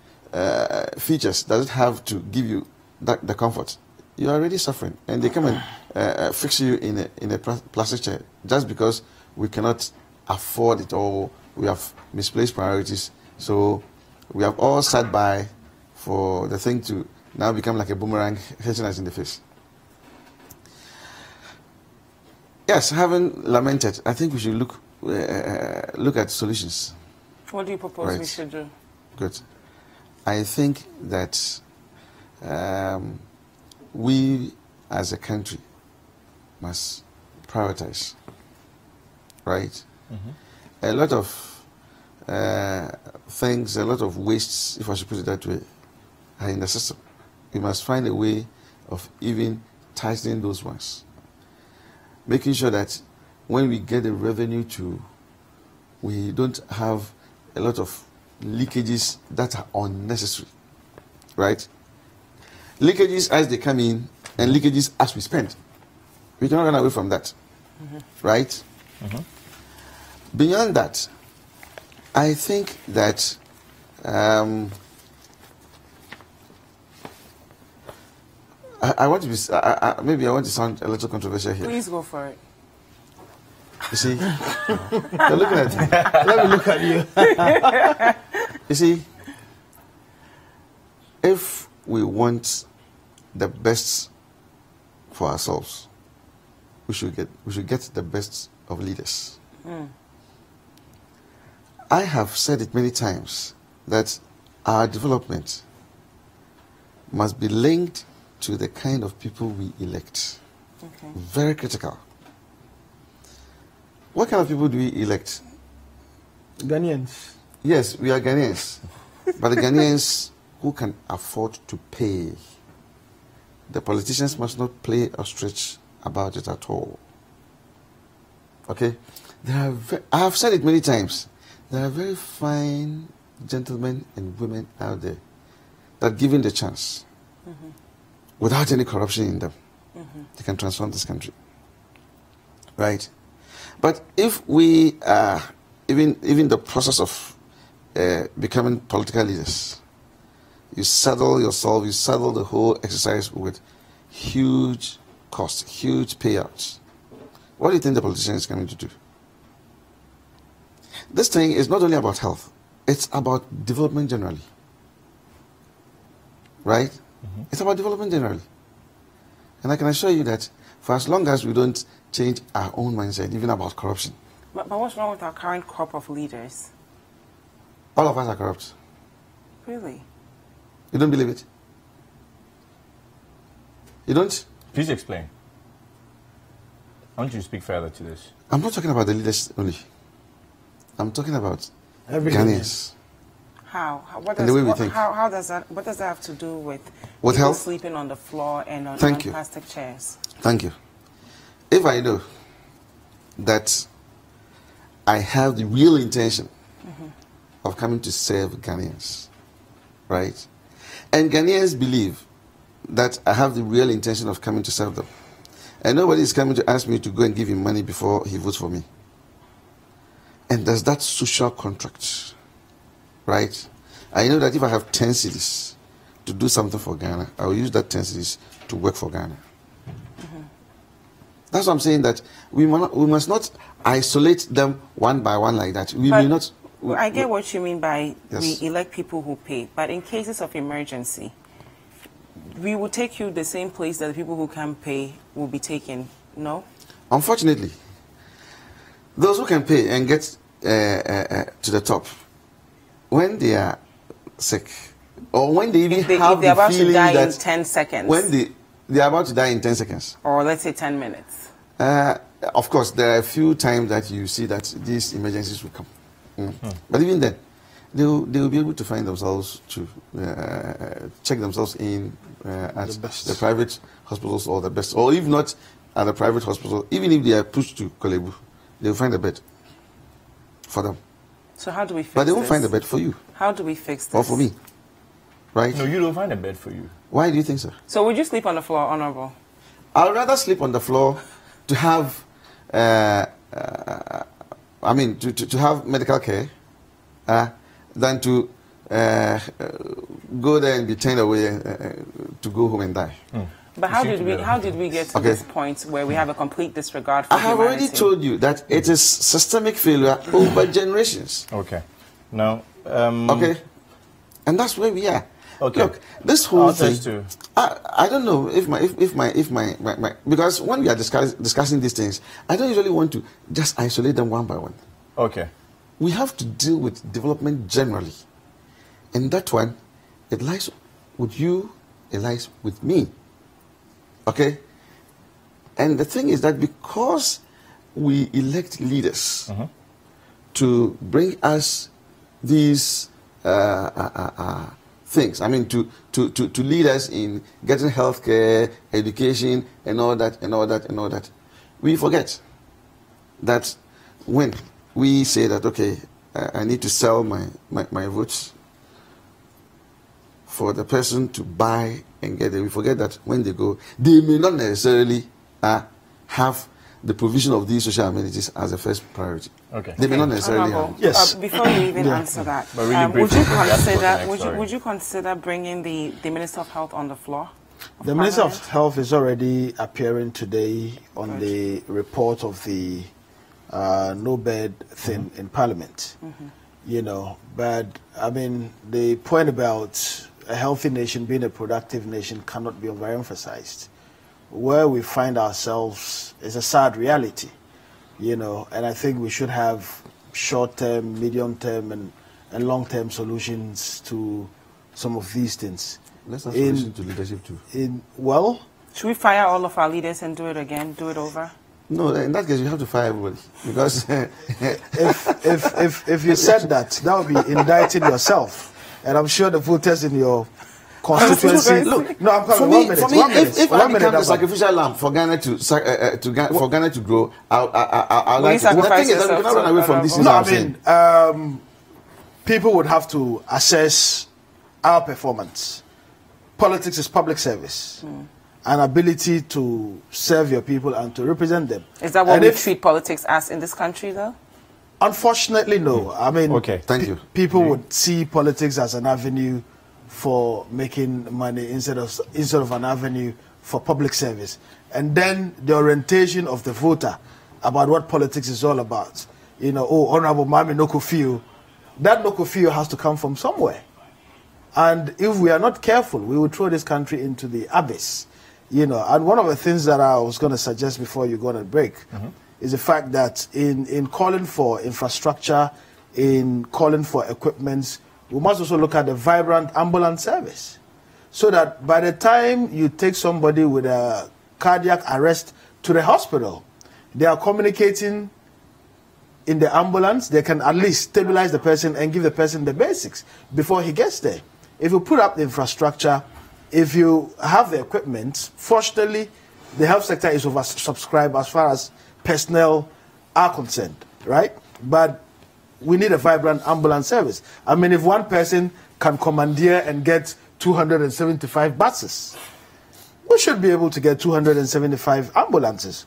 features does it have to give you the comfort? You are already suffering, and they come and fix you in a plastic chair just because we cannot afford it, or we have misplaced priorities. So we have all sat by for the thing to now become like a boomerang hitting us in the face. Yes, having lamented, I think we should look at solutions. What do you propose we should do? Good. I think that we as a country must prioritize, right? A lot of things, a lot of wastes, if I should put it that way, are in the system. We must find a way of even tightening those ones. Making sure that when we get the revenue to, we don't have a lot of leakages that are unnecessary, right? Leakages as they come in and leakages as we spend. We cannot run away from that, right? Beyond that, I think that I want to be, maybe I want to sound a little controversial here. Please go for it. You see, you're looking at me. Let me look at you. You see, if we want the best for ourselves, we should get the best of leaders. I have said it many times that our development must be linked to the kind of people we elect. Okay. Very critical. What kind of people do we elect? Ghanaians. Yes, we are Ghanaians. But the Ghanaians who can afford to pay. The politicians must not play or stretch about it at all. Okay? I have said it many times. There are very fine gentlemen and women out there that, given the chance, without any corruption in them, they can transform this country. Right? But if we are, even the process of becoming political leaders, you saddle yourself, you saddle the whole exercise with huge costs, huge payouts. What do you think the politician is coming to do? This thing is not only about health, it's about development generally. Right? It's about development generally. And I can assure you that for as long as we don't change our own mindset, even about corruption. But what's wrong with our current crop of leaders? All of us are corrupt. Really? You don't believe it? You don't? Please explain. I want you to speak further to this. I'm not talking about the leaders only. I'm talking about Everything. Ghanaians. How? What And does, the way we what, think. how does that? What does that have to do with With people health? sleeping on the floor and on Thank you. plastic chairs? Thank you. If I know that I have the real intention of coming to serve Ghanaians, right? And Ghanaians believe that I have the real intention of coming to serve them. And nobody is coming to ask me to go and give him money before he votes for me. And there's that social contract, right? I know that if I have 10 cities to do something for Ghana, I will use that 10 cities to work for Ghana. That's what I'm saying, that we must not isolate them one by one like that. We may not. I get what you mean by Yes. we elect people who pay, but in cases of emergency, we will take you the same place that the people who can pay will be taken. No? Unfortunately, those who can pay and get to the top, when they are sick, or when they even If have they're the about to feeling die that in 10 seconds. when they are about to die in 10 seconds, or let's say 10 minutes. of course, there are a few times that you see that these emergencies will come. But even then, they will be able to find themselves to check themselves in at the private hospitals or the best, or if not at the private hospital, even if they are pushed to Kolebu, they will find a bed for them. So how do we fix But they won't this? find a bed for you. How do we fix this? Or for me. Right? No, you don't find a bed for you. Why do you think so? So would you sleep on the floor, Honorable? I'd rather sleep on the floor to have, to have medical care than to go there and be turned away to go home and die. But how did we get to Okay. this point where we have a complete disregard for I have already humanity? told you that it is systemic failure over generations. Okay. Now, okay. And that's where we are. Okay. Look, this whole I'll thing. test you. I don't know if my because when we are discussing these things, I don't usually want to just isolate them one by one. Okay. We have to deal with development generally, and that one, it lies with you, it lies with me. Okay. And the thing is that because we elect leaders to bring us these things, I mean, to lead us in getting healthcare, education, and all that, we forget that when we say that, okay, I need to sell my votes for the person to buy and get it, we forget that when they go, they may not necessarily have the provision of these social amenities as a first priority. Okay. They may not necessarily have. Yes. Before you even answer that, But really would you consider bringing the Minister of Health on the floor? The Minister of Health is already appearing today on the report of the no bed thing in Parliament. You know, but I mean, the point about a healthy nation being a productive nation cannot be overemphasized. Where we find ourselves is a sad reality, you know, and I think we should have short-term, medium-term, and long-term solutions to some of these things. Let's have solutions to leadership too. Should we fire all of our leaders and do it again, do it over? No, in that case, you have to fire everybody, because if you said that would be indicting yourself, and I'm sure the voters in your constituency. Look, no, I'm for coming. me, if I become a sacrificial lamb for Ghana to grow, I'll like it. The thing is that we cannot run away from this. No, I mean, people would have to assess our performance. Politics is public service. An ability to serve your people and to represent them. Is that what we treat politics as in this country, though? Unfortunately, no. I mean, thank you. People would see politics as an avenue for making money instead of an avenue for public service. And then the orientation of the voter about what politics is all about. You know, Honorable Mami Nokofio, that Nokofio has to come from somewhere. And if we are not careful, we will throw this country into the abyss. You know, and one of the things that I was going to suggest before you go on a break is the fact that in calling for infrastructure, in calling for equipment, we must also look at the vibrant ambulance service. So that by the time you take somebody with a cardiac arrest to the hospital, they are communicating in the ambulance. They can at least stabilize the person and give the person the basics before he gets there. If you put up the infrastructure, if you have the equipment, fortunately, the health sector is oversubscribed as far as personnel are concerned, right? But we need a vibrant ambulance service. I mean, if one person can commandeer and get 275 buses, we should be able to get 275 ambulances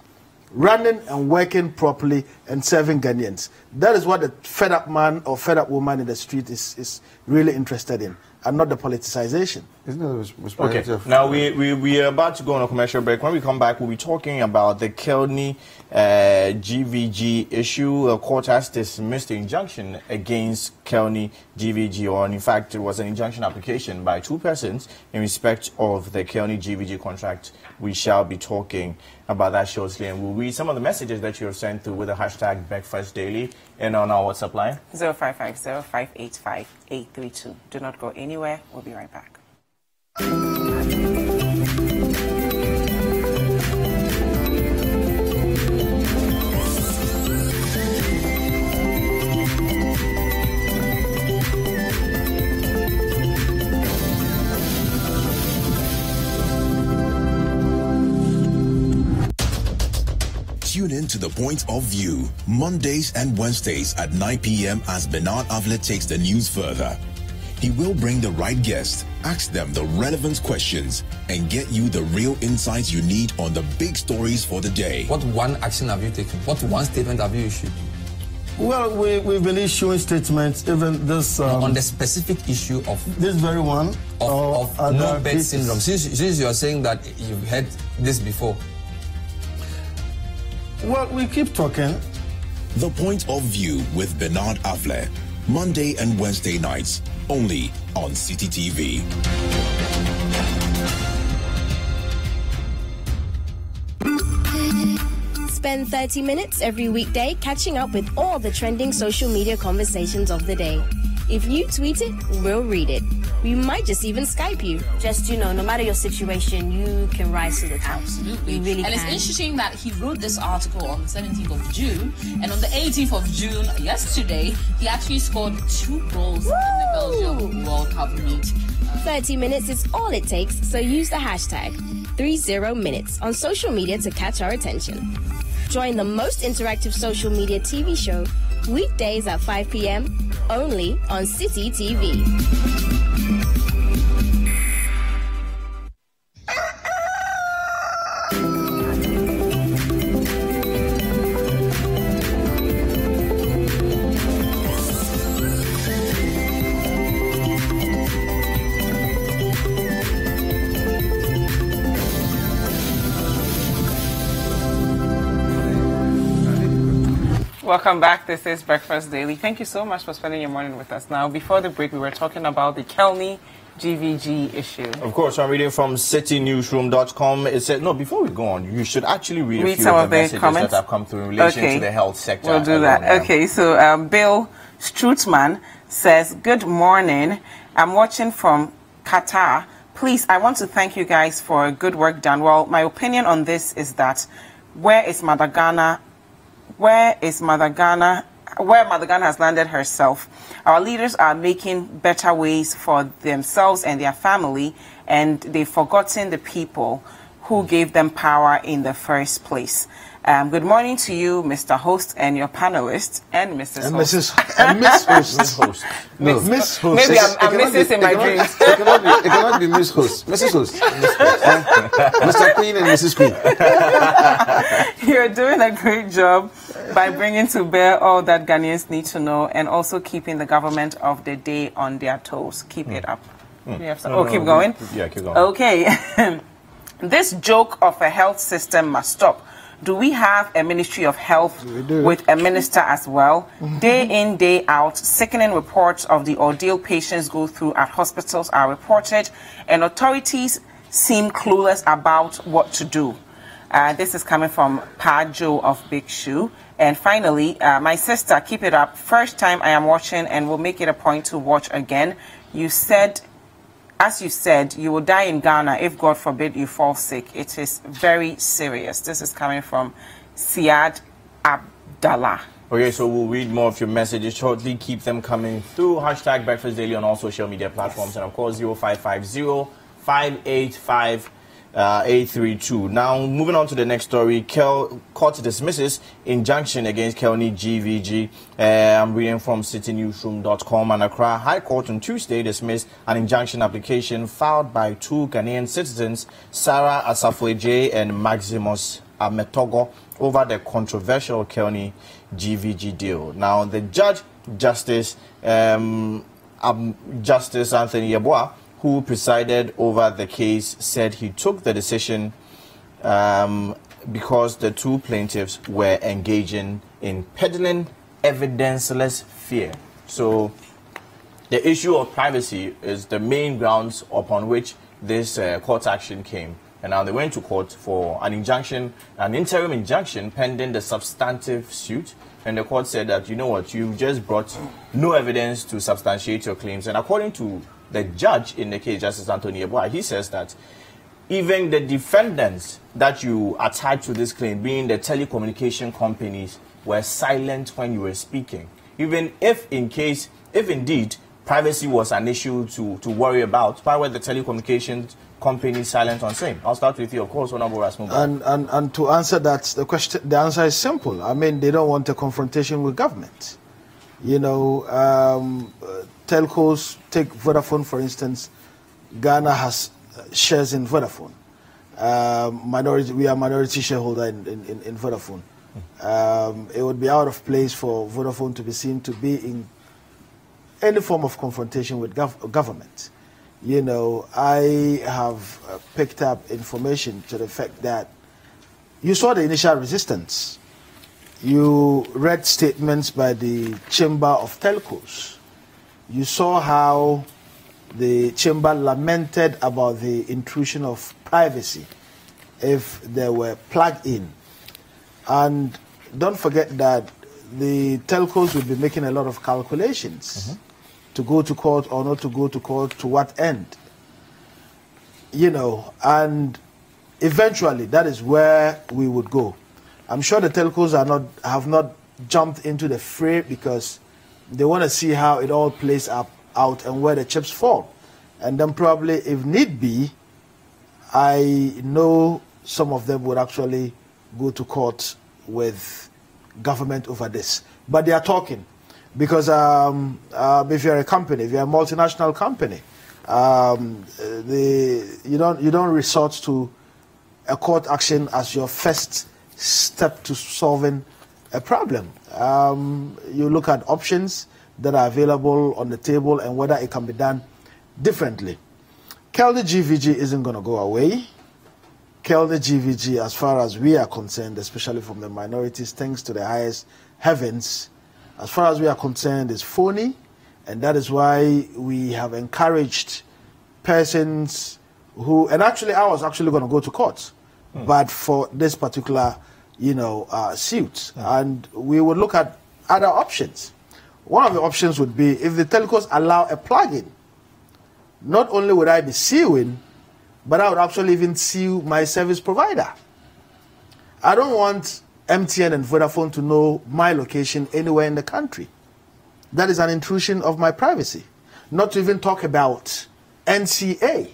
running and working properly and serving Ghanaians. That is what the fed up man or fed up woman in the street is really interested in, and not the politicization. Isn't that okay. Now we are about to go on a commercial break. When we come back, we'll be talking about the Kelny GVG issue. A court has dismissed the injunction against Kelny GVG, or in fact, it was an injunction application by two persons in respect of the Kelny GVG contract. We shall be talking about that shortly, and we'll read some of the messages that you have sent through with the hashtag BreakfastDaily and on our WhatsApp line 0550-585-832. Do not go anywhere. We'll be right back. Tune in to The Point of View, Mondays and Wednesdays at 9 p.m. as Bernard Avlet takes the news further. He will bring the right guest, ask them the relevant questions, and get you the real insights you need on the big stories for the day. What one action have you taken? What one statement have you issued? Well, we've been issuing statements, even this... on the specific issue of... This very one. Of no bed syndrome. Since you are saying that you've heard this before. Well, we keep talking. The Point of View with Bernard Avlet, Monday and Wednesday nights, only on City TV. Spend 30 minutes every weekday catching up with all the trending social media conversations of the day. If you tweet it, we'll read it. We might just even Skype you. Just, no matter your situation, you can rise to the top. Absolutely. You really and can. It's interesting that he wrote this article on the 17th of June, and on the 18th of June, yesterday, he actually scored 2 goals in the Belgium World Cup meet. 30 minutes is all it takes, so use the hashtag 30minutes on social media to catch our attention. Join the most interactive social media TV show weekdays at 5 p.m. only on City TV. Welcome back. This is Breakfast Daily. Thank you so much for spending your morning with us. Now, before the break, we were talking about the Kelny GVG issue. Of course, I'm reading from citynewsroom.com. It said, no, before we go on, you should actually read a few some of the messages comments that have come through in relation to the health sector. We'll do that. Okay, so Bill Strutman says, good morning. I'm watching from Qatar. Please, I want to thank you guys for good work done. Well, my opinion on this is that where Mother Ghana has landed herself. Our leaders are making better ways for themselves and their family, and they've forgotten the people who gave them power in the first place. Good morning to you, Mr. Host, and your panelists, and Mrs. Host. And Miss Host. Miss Host. No, Miss Host. Maybe I'm missing this in my dreams. It cannot be Miss Host. Mrs. Host. Mr. Queen and Mrs. Queen. You're doing a great job by bringing to bear all that Ghanaians need to know and also keeping the government of the day on their toes. Keep it up. Keep going? Yeah, keep going. Okay. This joke of a health system must stop. Do we have a Ministry of Health with a minister as well? Day in, day out, sickening reports of the ordeal patients go through at hospitals are reported, and authorities seem clueless about what to do. This is coming from Pa Joe of Big Shoe. And finally, my sister, keep it up. First time I am watching and will make it a point to watch again. As you said, you will die in Ghana if, God forbid, you fall sick. It is very serious. This is coming from Siad Abdallah. Okay, so we'll read more of your messages shortly. Keep them coming through. Hashtag Breakfast Daily on all social media platforms. Yes. And of course, 0550-585-832. Now, moving on to the next story. Court dismisses injunction against Kelny GVG. I'm reading from citynewsroom.com. And Accra High Court on Tuesday dismissed an injunction application filed by two Ghanaian citizens, Sarah Asafoeje and Maximus Ametogo, over the controversial Kelny GVG deal. Now, the Justice Anthony Yeboah, who presided over the case, said he took the decision because the two plaintiffs were engaging in peddling evidenceless fear. So the issue of privacy is the main grounds upon which this court action came. And now they went to court for an injunction, an interim injunction pending the substantive suit. And the court said that, you know what, you just brought no evidence to substantiate your claims. And according to the judge in the case, Justice Anthony Yeboah, he says that even the defendants that you attach to this claim, being the telecommunication companies, were silent when you were speaking. Even if indeed privacy was an issue to worry about, why were the telecommunications companies silent on same? I'll start with you, of course, Honorable Mubarak. And to answer that, the answer is simple. I mean, they don't want a confrontation with government. You know, telcos, take Vodafone for instance. Ghana has shares in Vodafone. We are minority shareholder in Vodafone. It would be out of place for Vodafone to be seen to be in any form of confrontation with government. You know, I have picked up information to the fact that you saw the initial resistance. You read statements by the Chamber of Telcos. You saw how the chamber lamented about the intrusion of privacy if they were plugged in. And don't forget that the telcos will be making a lot of calculations to go to court or not to go to court, to what end. You know, and eventually that is where we would go. I'm sure the telcos have not jumped into the fray because they want to see how it all plays out and where the chips fall. And then probably, if need be, I know some of them would actually go to court with government over this. But they are talking. Because if you're a company, if you're a multinational company, you don't resort to a court action as your first step to solving a problem. You look at options that are available on the table and whether it can be done differently. Kelly GVG isn't going to go away. Kelly GVG, as far as we are concerned, especially from the minorities, thanks to the highest heavens, as far as we are concerned, is phony, and that is why we have encouraged persons who, and actually I was actually going to go to court, but for this particular, suit, and we would look at other options. One of the options would be if the telcos allow a plug-in, not only would I be suing, but I would actually even sue my service provider. I don't want MTN and Vodafone to know my location anywhere in the country. That is an intrusion of my privacy. Not to even talk about NCA,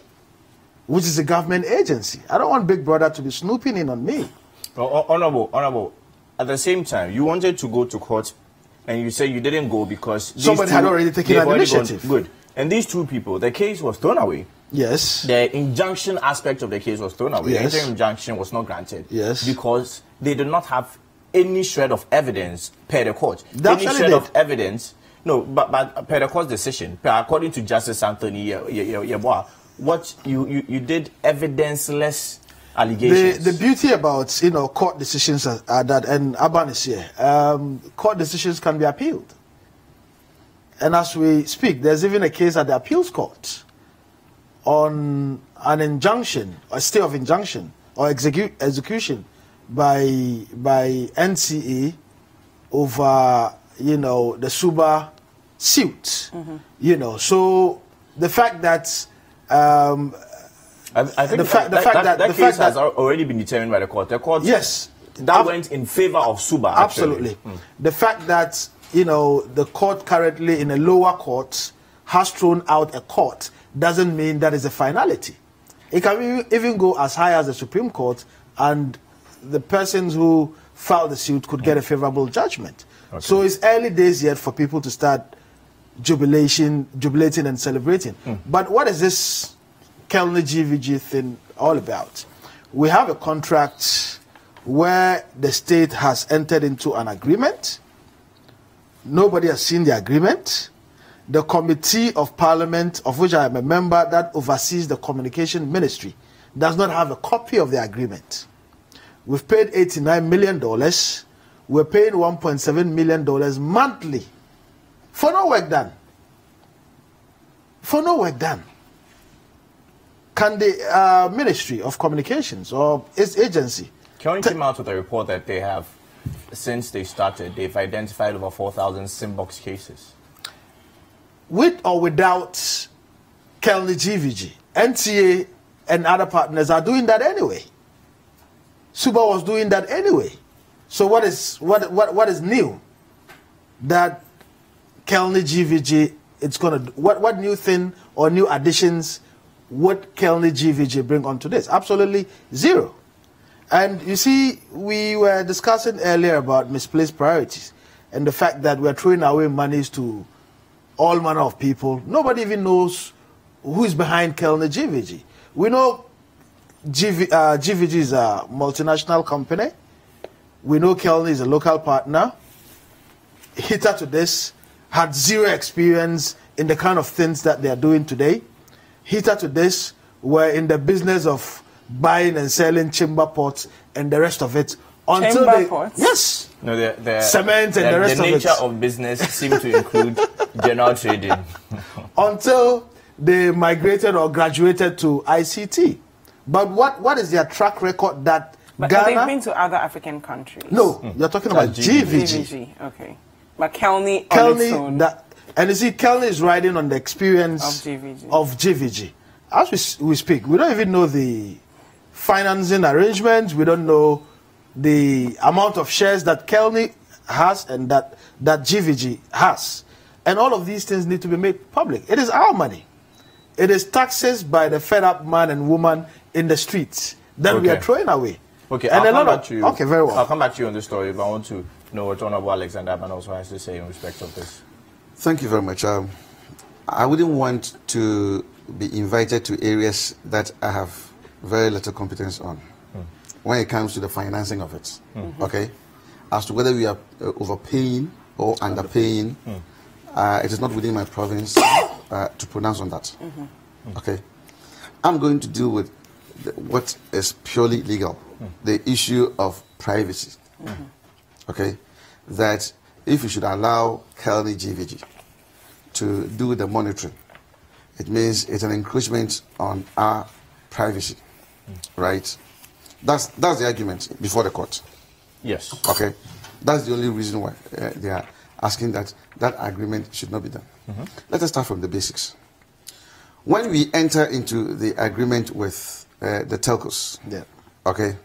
which is a government agency. I don't want Big Brother to be snooping in on me. Well, Honorable, at the same time, you wanted to go to court and you say you didn't go because somebody had already taken an initiative. Good. And these two people, the case was thrown away. Yes. The injunction aspect of the case was thrown away. Yes. The injunction was not granted. Yes. Because they did not have any shred of evidence per the court. That's any shred of evidence. No, but per the court's decision, according to Justice Anthony Yeboah, what you did evidenceless allegations. The beauty about court decisions are that, and Abban is here. Court decisions can be appealed. And as we speak, there's even a case at the appeals court on an injunction, a stay of injunction or execution by NCA over the Suba suit. So the fact that I think the case has already been determined by the court. The court that went in favor of Suba. Absolutely. The fact that the court currently in a lower court has thrown out a court doesn't mean that is a finality. It can even go as high as the Supreme Court, and the persons who filed the suit could get a favorable judgment. Okay. So it's early days yet for people to start jubilating and celebrating. But what is this Kelly GVG thing all about? We have a contract where the state has entered into an agreement. Nobody has seen the agreement. The Committee of Parliament, of which I am a member, that oversees the Communication Ministry, does not have a copy of the agreement. We've paid $89 million. We're paying $1.7 million monthly for no work done. For no work done. Can the Ministry of Communications or its agency... Kelly came out with a report that they have, since they started, they've identified over 4,000 SIM-box cases. With or without Kelly GVG, NTA and other partners are doing that anyway. Suba was doing that anyway. So what is new that Kelly GVG it's gonna do? What new thing or new additions would Kelly GVG bring onto this? Absolutely zero. And you see, we were discussing earlier about misplaced priorities and the fact that we're throwing away monies to all manner of people. Nobody even knows who is behind Kelly GVG. We know GVG is a multinational company. We know Kelly is a local partner. Hither to this, had zero experience in the kind of things that they are doing today. Hither to this, we're in the business of buying and selling chamber pots and the rest of it. Until chamber pots? Yes. No, cement and the rest of it. The nature of business seems to include general trading. Until they migrated or graduated to ICT. But what is their track record that Ghana... they've been to other African countries. No, you're talking about GVG. Okay. But Kelly on its own. And you see, Kelly is riding on the experience of GVG. As we speak, we don't even know the financing arrangements. We don't know the amount of shares that Kelly has and that GVG has. And all of these things need to be made public. It is our money. It is taxes by the fed up man and woman in the streets that we are throwing away. Okay, And I'll a come lot back of- to you. okay, very well. I'll come back to you on this story, but I want to know what Honorable Alexander Abban also has to say in respect of this. Thank you very much. I wouldn't want to be invited to areas that I have very little competence on when it comes to the financing of it. Okay? As to whether we are overpaying or underpaying, it is not within my province to pronounce on that. Okay? I'm going to deal with what is purely legal, the issue of privacy. Okay? That if you should allow Kelly GVG to do the monitoring, it means it's an encroachment on our privacy, right? That's the argument before the court. Yes. Okay, that's the only reason why they are asking that agreement should not be done. Let us start from the basics. When we enter into the agreement with the telcos, okay,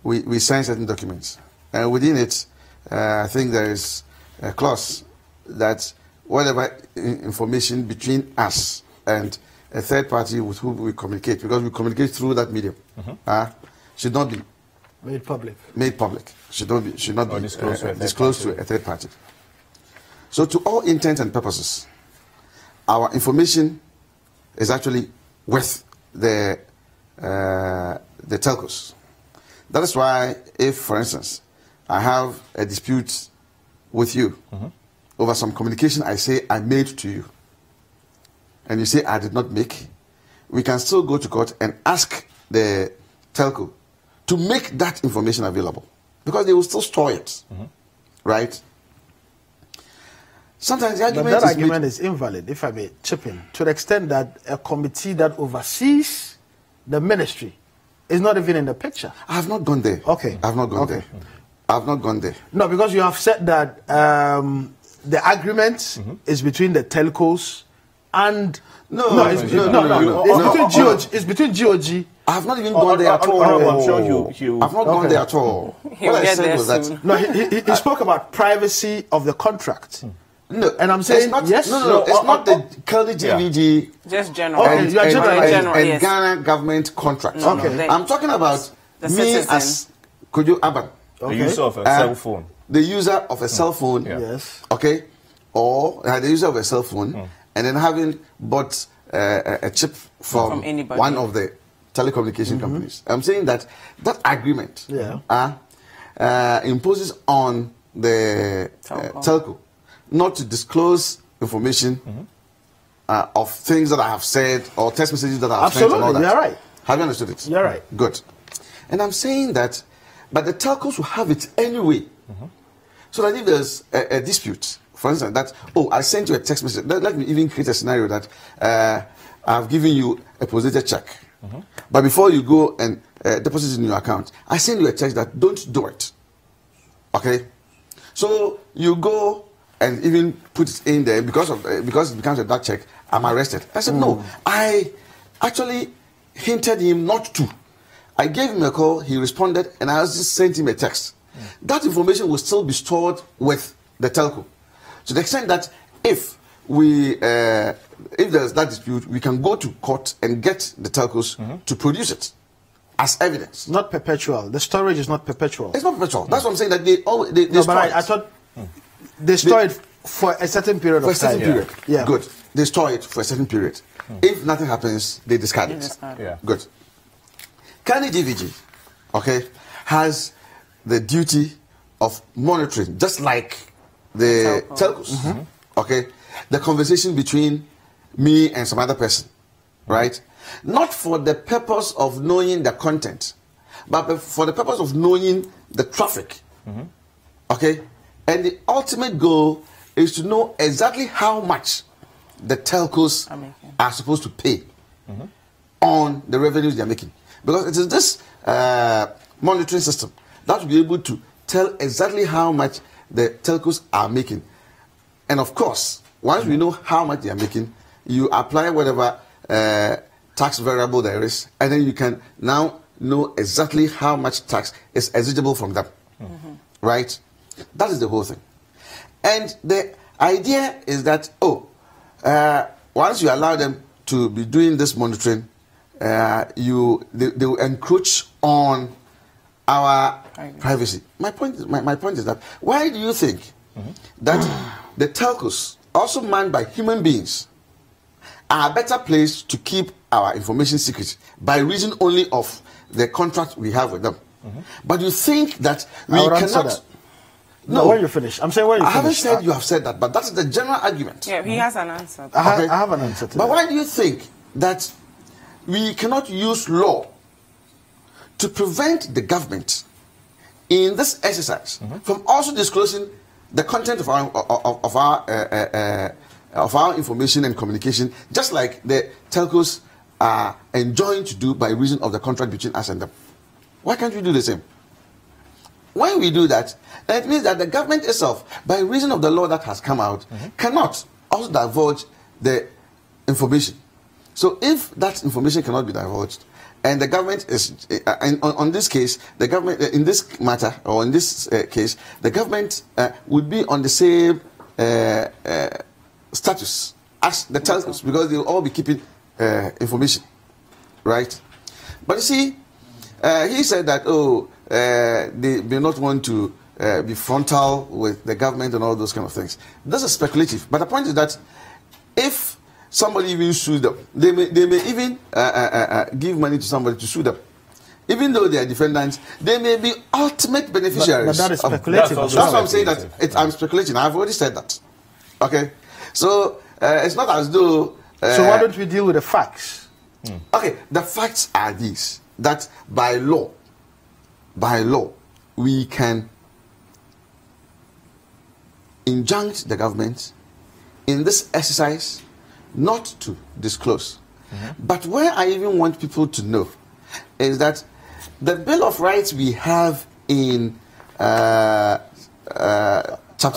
we sign certain documents, and within it, I think there is a clause that whatever information between us and a third party with whom we communicate, because we communicate through that medium, should not be made public. Made public should not be disclosed to a third party. So, to all intents and purposes, our information is actually with the telcos. That is why, if, for instance, I have a dispute with you over some communication I say I made to you, and you say I did not make, we can still go to court and ask the telco to make that information available, because they will still store it, right? Sometimes the argument is invalid, if I may chip in, to the extent that a committee that oversees the ministry is not even in the picture. I have not gone there. Okay. I have not gone there. I have not gone there. No, because you have said that the agreement is between the telcos and it's between GOG. I have not even gone there at all. I'm sure I have not gone there at all. What I said was that he spoke about privacy of the contract. No, and I'm saying it's not the Kelly GVG. Just general. Okay, and Ghana government contract. Okay, I'm talking about me as Abban. The user of a cell phone. The user of a cell phone. Yes. Okay, or the user of a cell phone, and then having bought a chip from one of the telecommunication companies. I'm saying that agreement imposes on the telco not to disclose information of things that I have said or text messages that I have sent and all that. You're right. Have you understood it? You're right. Good. And I'm saying that, but the telcos will have it anyway. So that if there's a dispute, for instance, that, I sent you a text message. Let me even create a scenario that I've given you a positive check. But before you go and deposit it in your account, I send you a check that don't do it. Okay? So you go and even put it in there because it becomes a dark check, I'm arrested. I said, no, I actually hinted him not to. I gave him a call, he responded, and I just sent him a text. That information will still be stored with the telco. To the extent that if there's that dispute, we can go to court and get the telcos to produce it as evidence. Not perpetual. The storage is not perpetual. It's not perpetual. That's what I'm saying, that they but I thought they store it for a certain period of time. For a certain period. Yeah. Good. They store it for a certain period. If nothing happens, they discard it. Good. Kani GVG, okay, has the duty of monitoring, just like the telcos. Okay, the conversation between me and some other person, right? Not for the purpose of knowing the content, but for the purpose of knowing the traffic. Okay, and the ultimate goal is to know exactly how much the telcos are supposed to pay on the revenues they are making. Because it is this monitoring system that will be able to tell exactly how much the telcos are making. And of course, once we know how much they are making, you apply whatever tax variable there is, and then you can now know exactly how much tax is exigible from them. Right? That is the whole thing. And the idea is that, once you allow them to be doing this monitoring, they will encroach on our privacy. My point is that why do you think that the telcos, also manned by human beings, are a better place to keep our information secret by reason only of the contract we have with them? But you think that we cannot... No, when you finish. I'm saying when you finish. I haven't said you have said that, but that's the general argument. Yeah, he has an answer. I have an answer to But that. why do you think that we cannot use law to prevent the government in this exercise from also disclosing the content of our information and communication, just like the telcos are enjoined to do by reason of the contract between us and them? Why can't we do the same? When we do that, it means that the government itself, by reason of the law that has come out, cannot also divulge the information. So if that information cannot be divulged, and the government is, on this case, the government, in this matter, or in this case, the government would be on the same status as the telcos, because they will all be keeping information, right? But you see, he said that, they may not want to be frontal with the government and all those kind of things. This is speculative. But the point is that if somebody even sues them, they may even give money to somebody to sue them. Even though they are defendants, they may be ultimate beneficiaries. But that is speculative. That's why I'm saying that I'm speculating. I've already said that. Okay? So it's not as though... so why don't we deal with the facts? Okay, the facts are these. That by law, we can injunct the government in this exercise not to disclose. But where I even want people to know is that the Bill of Rights we have in chapter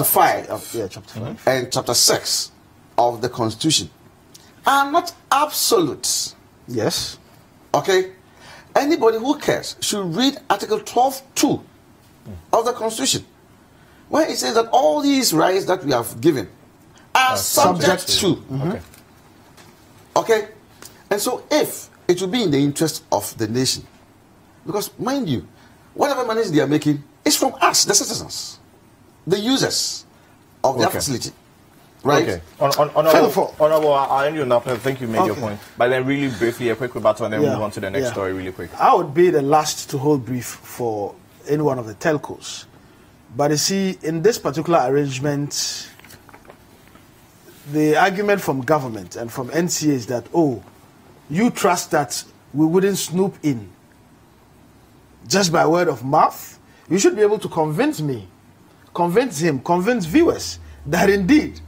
5 and chapter 6 of the Constitution are not absolutes. Yes. Okay? Anybody who cares should read Article 12(2) of the Constitution, where it says that all these rights that we have given are subject to. Okay? And so if it will be in the interest of the nation, because mind you, whatever monies they are making is from us, the citizens, the users of their facility. Right? Okay. Honorable, I'll end you on that. I think you made your point. But then really briefly, a quick rebuttal, and then move on to the next story really quick. I would be the last to hold brief for any one of the telcos. But you see, in this particular arrangement, the argument from government and from NCA is that, you trust that we wouldn't snoop in just by word of mouth. You should be able to convince me, convince him, convince viewers that indeed,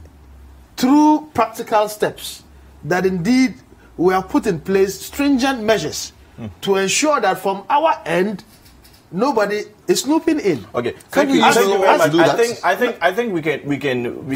through practical steps, that indeed we have put in place stringent measures to ensure that from our end, nobody is snooping in. Okay, Can you I think we can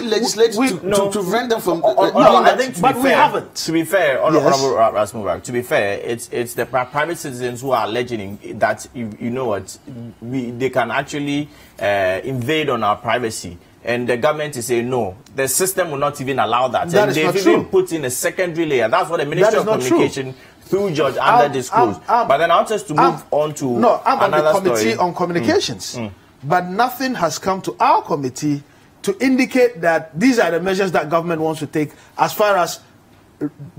legislate to prevent them from I think we haven't. To be fair, Honorable Mubarak, to be fair, it's the private citizens who are alleging that you know what, they can actually invade on our privacy. And the government is saying no, the system will not even allow that. And they've even put in a secondary layer. That's what the Ministry of Communication through Judge Under disclosed. But then I want us to move on to I'm on the committee on communications. But nothing has come to our committee to indicate that these are the measures that government wants to take as far as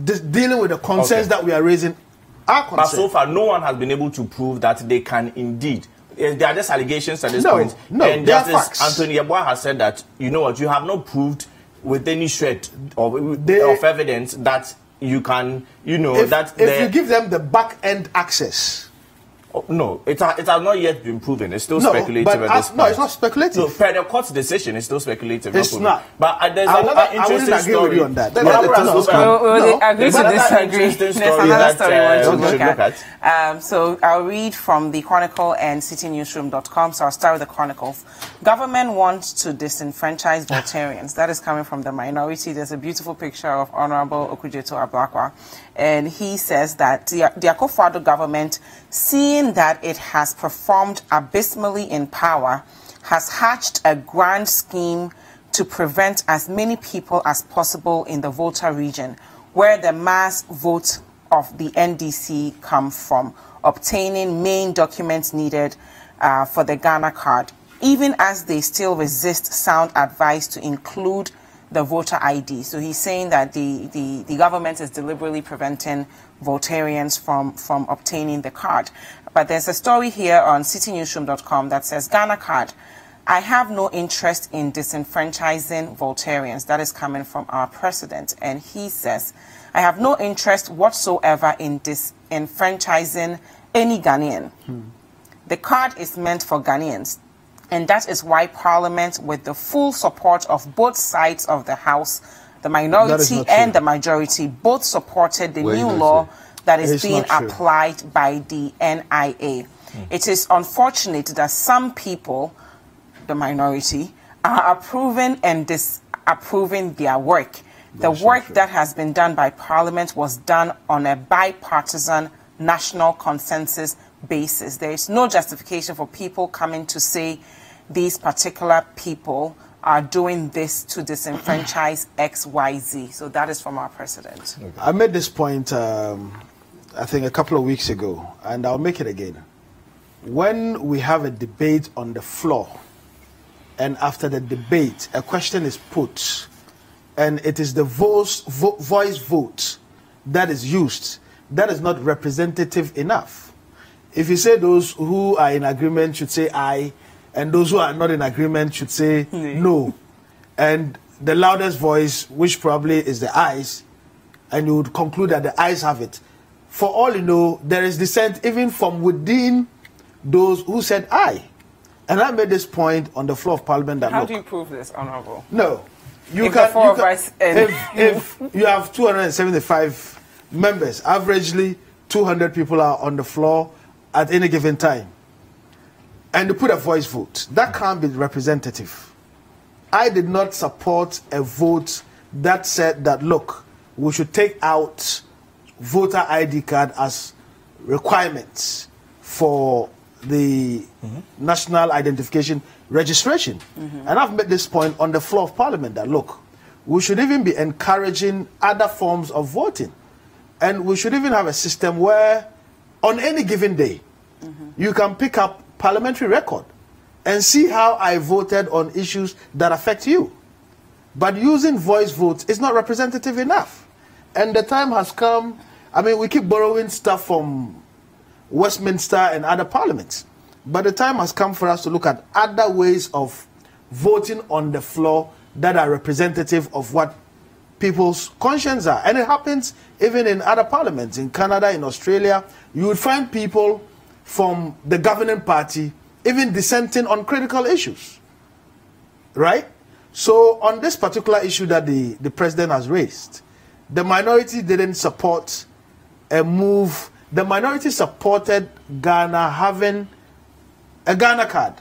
dealing with the concerns that we are raising. But so far, no one has been able to prove that they can indeed. There are just allegations at this point. And Justice Anthony Abban has said that, you know what, you have not proved with any shred of evidence that you can, you know, if you give them the back end access. No, it has not yet been proven. It's still speculative at this point. No, it's not speculative. No, per the court's decision, it's still speculative. It's not. But there's another interesting story. With you on that. We'll agree to disagree. There's another story we want to look at. So I'll read from the Chronicle and citynewsroom.com. So I'll start with the Chronicles. Government wants to disenfranchise Voltarians. That is coming from the Minority. There's a beautiful picture of Honorable Okujeto Ablakwa. And he says that the Akufo-Addo government, seeing that it has performed abysmally in power, has hatched a grand scheme to prevent as many people as possible in the Volta region, where the mass vote of the NDC come from obtaining main documents needed for the Ghana card, even as they still resist sound advice to include the voter ID. So he's saying that the government is deliberately preventing Voltarians from obtaining the card. But there's a story here on citynewsroom.com that says, Ghana card, I have no interest in disenfranchising Voltarians. That is coming from our president. And he says, I have no interest whatsoever in disenfranchising any Ghanaian. The card is meant for Ghanaians. And that is why Parliament, with the full support of both sides of the House, the minority and the majority, both supported the new law that is being applied by the NIA. It is unfortunate that some people, the minority, are approving and disapproving their work. The work that has been done by Parliament was done on a bipartisan national consensus basis. There is no justification for people coming to say these particular people are doing this to disenfranchise XYZ. So that is from our president. I made this point, I think, a couple of weeks ago, and I'll make it again. When we have a debate on the floor, and after the debate, a question is put, and it is the voice vote that is used, that is not representative enough. If you say those who are in agreement should say aye, and those who are not in agreement should say no, and the loudest voice, which probably is the ayes, and you would conclude that the ayes have it. For all you know, there is dissent even from within those who said aye. And I made this point on the floor of Parliament that, how do you prove this, Honourable? No. If you have 275 members, averagely 200 people are on the floor at any given time, and you put a voice vote, that can't be representative. I did not support a vote that said that, look, we should take out voter ID card as requirements for the national identification registration. And I've made this point on the floor of Parliament that, look, we should even be encouraging other forms of voting. And we should even have a system where on any given day, you can pick up parliamentary record and see how I voted on issues that affect you. But using voice votes is not representative enough. And the time has come. I mean, we keep borrowing stuff from Westminster and other parliaments. But the time has come for us to look at other ways of voting on the floor that are representative of what people's conscience are. And it happens even in other parliaments. In Canada, in Australia, you would find people from the governing party even dissenting on critical issues. Right? So on this particular issue that the president has raised, the minority didn't support a move. The minority supported Ghana having a Ghana card,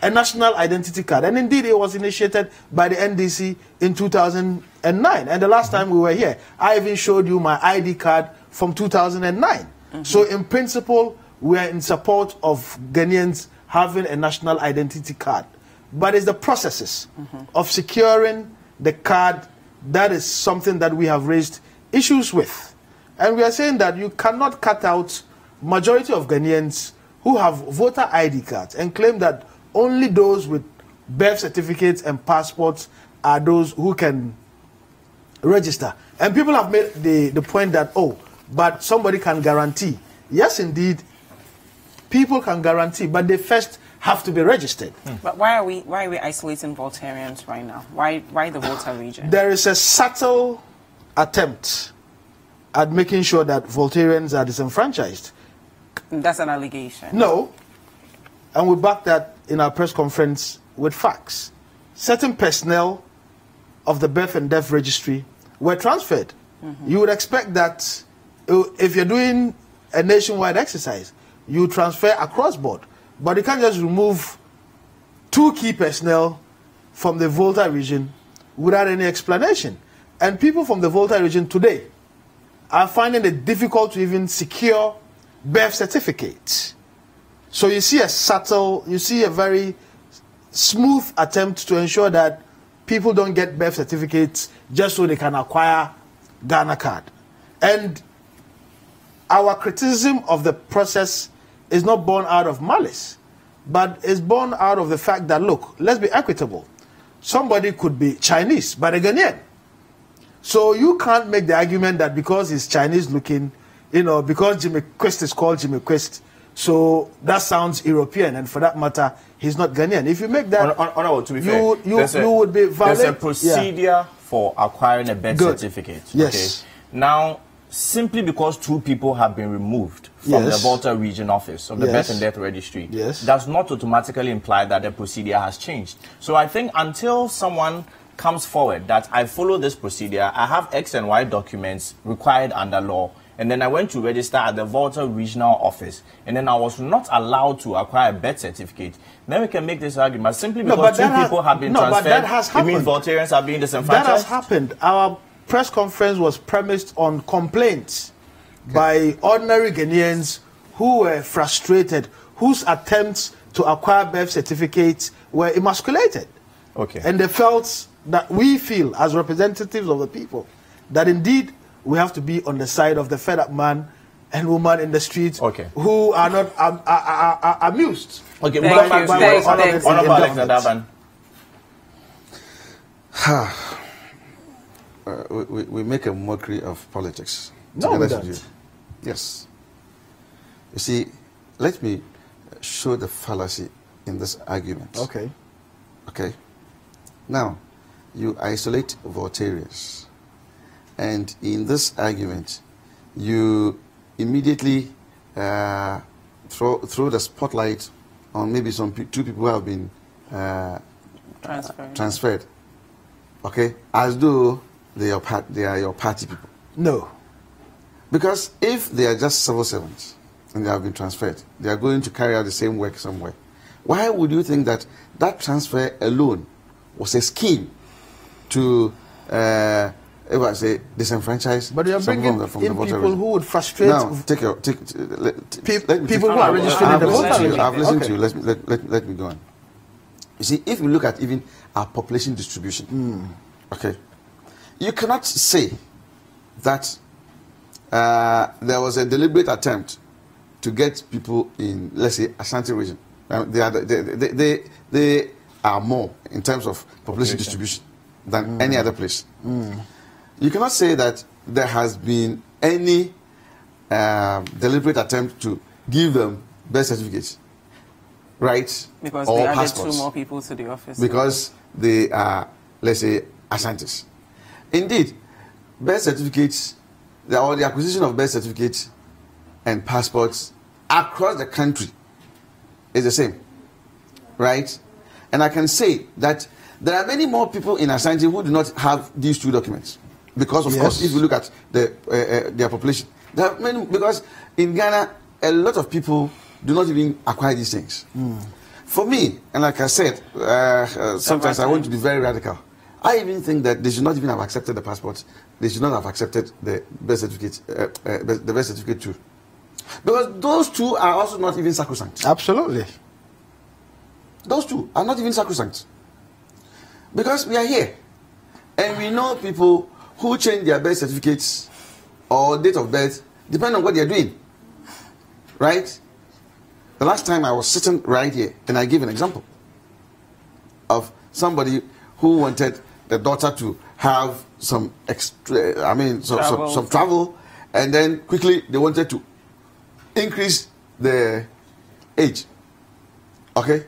a national identity card. And indeed, it was initiated by the NDC in 2009. And the last time we were here, I even showed you my ID card from 2009. So in principle, we are in support of Ghanaians having a national identity card. But it's the processes of securing the card that is something that we have raised issues with. And we are saying that you cannot cut out majority of Ghanaians who have voter ID cards and claim that only those with birth certificates and passports are those who can register. And people have made the point that, oh, but somebody can guarantee. Yes, indeed, people can guarantee, but they first have to be registered. But why are we isolating Voltarians right now? Why the voter region? There is a subtle attempt at making sure that Voltarians are disenfranchised. That's an allegation. No. And we back that in our press conference with facts. Certain personnel of the birth and death registry were transferred. You would expect that if you're doing a nationwide exercise, you transfer across board. But you can't just remove 2 key personnel from the Volta region without any explanation. And people from the Volta region today are finding it difficult to even secure birth certificates. So you see a very smooth attempt to ensure that people don't get birth certificates just so they can acquire Ghana card. And our criticism of the process is not born out of malice, but is born out of the fact that, look, let's be equitable. Somebody could be Chinese, but a Ghanaian. So you can't make the argument that because he's Chinese looking, because Jimmy Quest is called Jimmy Quest, so that sounds European, and for that matter, he's not Ghanaian. If you make that, to be fair, you would be valid. There's a procedure for acquiring a birth certificate. Yes. Okay? Now, simply because 2 people have been removed from the Volta region office of the birth and death registry, does not automatically imply that the procedure has changed. So I think until someone comes forward that I follow this procedure, I have X and Y documents required under law, and then I went to register at the Volta regional office, and then I was not allowed to acquire a birth certificate, then we can make this argument. Simply because 2 people have been transferred, that has happened. You mean Voltarians are being disenfranchised? That has happened. Our press conference was premised on complaints by ordinary Ghanaians who were frustrated, whose attempts to acquire birth certificates were emasculated. Okay. And they felt that we feel, as representatives of the people, that indeed we have to be on the side of the fed up man and woman in the streets who are not amused. Okay, we make a mockery of politics. No, we don't. Yes. You see, let me show the fallacy in this argument. Okay. Okay. Now, you isolate Voltarians, and in this argument, you immediately throw the spotlight on maybe 2 people who have been transferred. Okay, as though they are your party people. No. Because if they are just civil servants and they have been transferred, they are going to carry out the same work somewhere. Why would you think that transfer alone was a scheme to, if I say, disenfranchise? But you are bringing in people who would frustrate. Now, people who are registered in the voter. I've listened to you. Let me go on. You see, if you look at even our population distribution, okay, you cannot say that there was a deliberate attempt to get people in, let's say, Ashanti region. They are more in terms of population distribution than any other place. You cannot say that there has been any deliberate attempt to give them birth certificates, right? Because or they added passports. 2 more people to the office. Because they are, let's say, Ashantis. Indeed, birth certificates, or the acquisition of birth certificates and passports across the country is the same, right? And I can say that there are many more people in Ashanti who do not have these 2 documents. Because, of course, if you look at their population, there are many, because in Ghana, a lot of people do not even acquire these things. For me, and like I said, sometimes I want to be very radical. I even think that they should not even have accepted the passports. They should not have accepted the birth certificate, the birth certificate too. Because those 2 are also not even sacrosanct. Absolutely. Those 2 are not even sacrosanct. Because we are here, and we know people who change their birth certificates or date of birth depending on what they are doing. Right? The last time I was sitting right here, and I give an example of somebody who wanted the daughter to have some some travel, and then quickly they wanted to increase the age. Okay?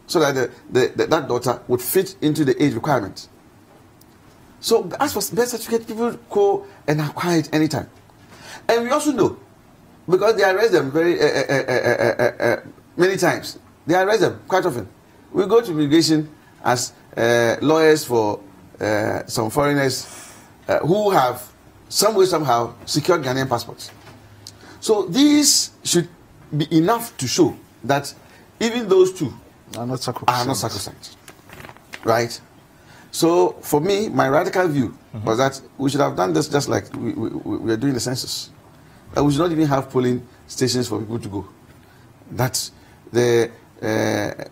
So that that daughter would fit into the age requirement. So as for birth certificate, people go and acquire it anytime. And we also know, because they arrest them very many times. They arrest them quite often. We go to immigration as lawyers for some foreigners who have some way somehow secured Ghanaian passports. So these should be enough to show that even those 2 are not sacrosanct. Right? So for me, my radical view was that we should have done this just like we are doing the census. That we should not even have polling stations for people to go. That the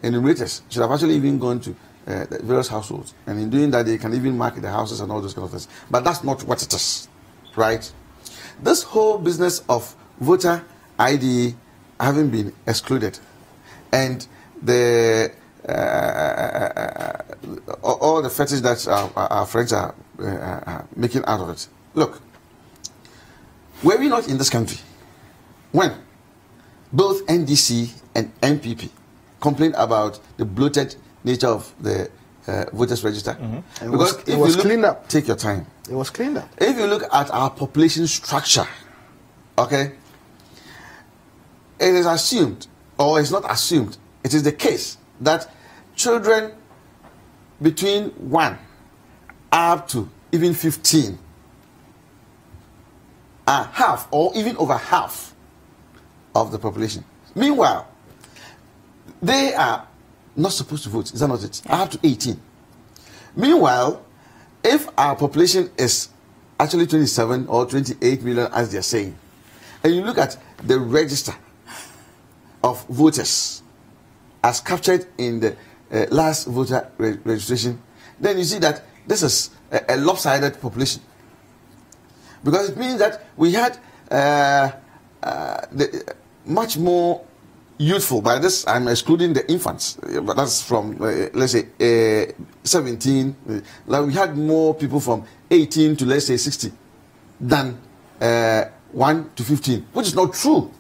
enumerators should have actually even gone to the various households. And in doing that, they can even mark the houses and all those kind of things. But that's not what it is. Right? This whole business of voter ID having been excluded, and the all the fetish that our friends are making out of it. Look, were we not in this country when both NDC and MPP complained about the bloated nature of the voters register? Mm-hmm. Because It was cleaned up. Take your time. It was cleaned up. If you look at our population structure, okay, it is assumed, or it's not assumed, it is the case that children between 1 up to even 15 are half or even over half of the population. Meanwhile, they are not supposed to vote. Is that not it? Up to 18. Meanwhile, if our population is actually 27 or 28 million, as they're saying, and you look at the register of voters as captured in the last voter registration, then you see that this is a lopsided population. Because it means that we had much more youthful, by this I'm excluding the infants, but that's from, let's say, 17. Like we had more people from 18 to, let's say, 60 than 1 to 15, which is not true.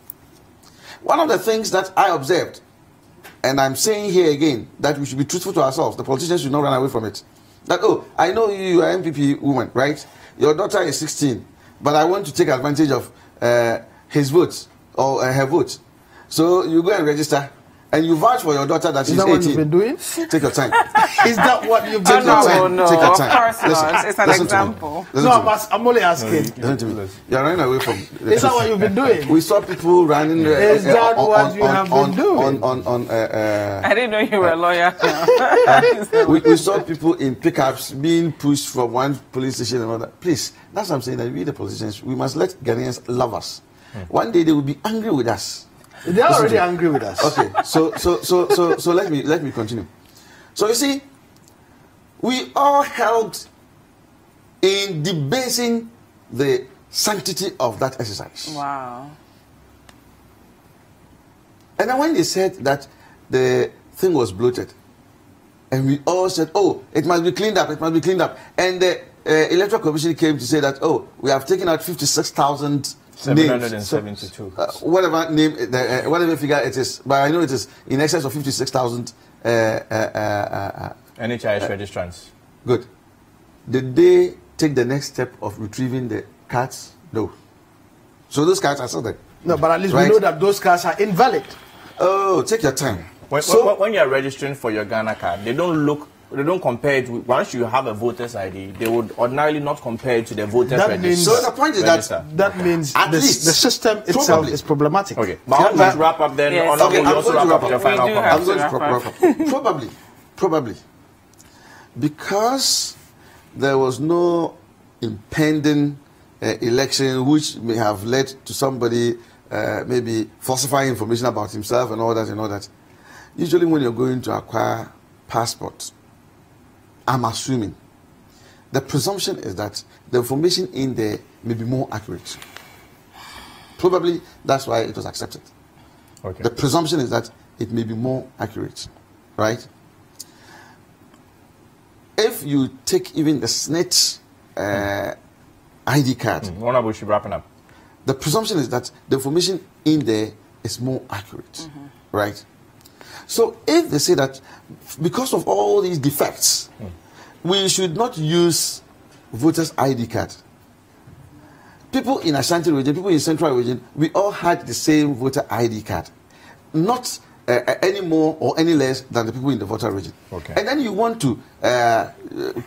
One of the things that I observed, and I'm saying here again, that we should be truthful to ourselves, the politicians should not run away from it. That, oh, I know you are MPP woman, right? Your daughter is 16, but I want to take advantage of his vote or her vote. So you go and register, and you vouch for your daughter that she's 18. Is that what you've been doing? Take your time. Is that what you've been doing? No, Take your time. Of course not. It's an example. I'm only asking. Listen to me. You're running away from... Is that what you've been doing? We saw people running... Is that what you have been doing? I didn't know you were a lawyer. We saw people in pickups being pushed from one police station and another. Please, that's what I'm saying, that we the politicians, we must let Ghanaians love us. One day they will be angry with us. They are already angry with us. Okay, so let me continue. So you see, we all helped in debasing the sanctity of that exercise. Wow. And then when they said that the thing was bloated, and we all said, oh, it must be cleaned up, it must be cleaned up. And the Electoral Commission came to say that, oh, we have taken out 56,000 772. Whatever name, whatever figure it is, but I know it is in excess of 56,000 NHIS registrants. Good. Did they take the next step of retrieving the cards? No. So those cards are still there. No, but at least we know that those cards are invalid. Oh, take your time. When you are registering for your Ghana card, they don't compare it with, once you have a voter's ID, they would ordinarily not compare it to the voter's register. So the point is that means the system itself is problematic. Okay, but I'm going to wrap up then. Yes. Okay, you also wrap up with your final comment. I'm going to wrap up. Probably. Because there was no impending election which may have led to somebody maybe falsifying information about himself and all that. Usually when you're going to acquire passports, I'm assuming the presumption is that the information in there may be more accurate. Probably that's why it was accepted. Okay. The presumption is that it may be more accurate, right? If you take even the snitch ID card, we should wrap it up. The presumption is that the information in there is more accurate, right? So if they say that because of all these defects, we should not use voters' ID card. People in Ashanti region, people in Central region, we all had the same voter ID card. Not any more or any less than the people in the voter region. Okay. And then you want to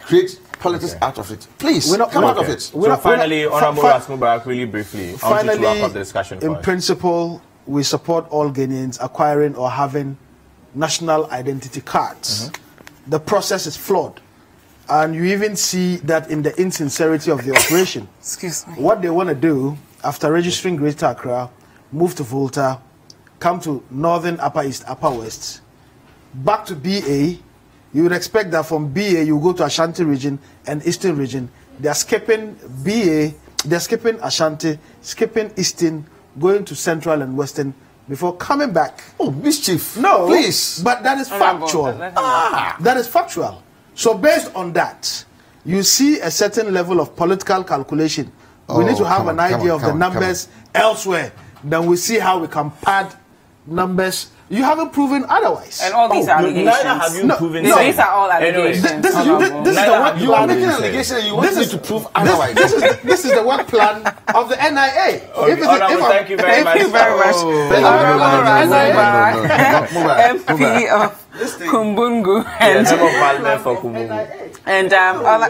create politics out of it. Please, come out of it. So finally, Honorable Mubarak, really briefly, finally, to wrap up the discussion for in principle, we support all Ghanaians acquiring or having national identity cards. The process is flawed. And you even see that in the insincerity of the operation. Excuse me. What they want to do, after registering Greater Accra, move to Volta, come to Northern, Upper East, Upper West, back to BA, you would expect that from BA you go to Ashanti region and Eastern region. They are skipping BA, they are skipping Ashanti, skipping Eastern, going to Central and Western before coming back. Oh, mischief. No, please. But that is factual. That is factual. So based on that, you see a certain level of political calculation. We need to have an idea of the numbers elsewhere. Then we see how we can pad numbers. You haven't proven otherwise. And all these allegations. Neither have you proven. No, these are all allegations. This is the work you are making an allegation and you want me to prove otherwise. This is the work plan of the NIA. Thank you very much. Thank you very much. MP of Kumbungu and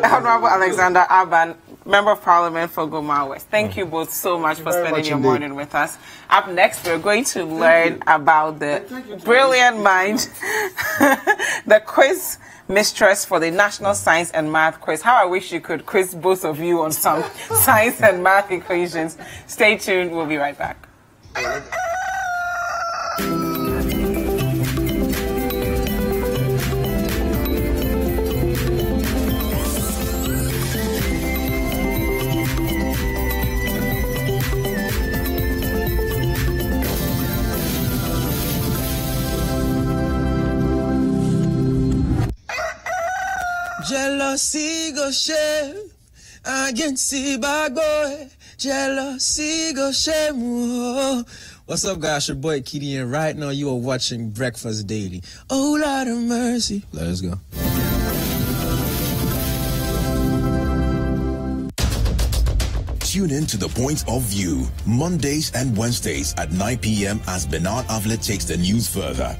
Honorable Alexander Abban, Member of Parliament for Gomoa West. Thank you both so much for spending your morning with us. Up next, we're going to learn about the brilliant mind, the quiz mistress for the National Science and Math Quiz. How I wish you could quiz both of you on some science and math equations. Stay tuned. We'll be right back. Jealousy go shame against the bad boy. Jealousy go shame. What's up, guys? Your boy Kitty, and right now you are watching Breakfast Daily. Oh, Lord of mercy. Let's go. Tune in to The Point of View, Mondays and Wednesdays at 9 p.m. as Bernard Avlet takes the news further.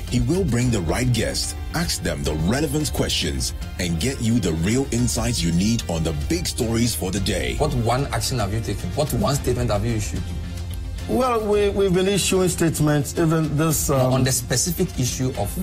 He will bring the right guest, ask them the relevant questions, and get you the real insights you need on the big stories for the day. What one action have you taken? What one statement have you issued? Well, we've been issuing statements, even this... on the specific issue of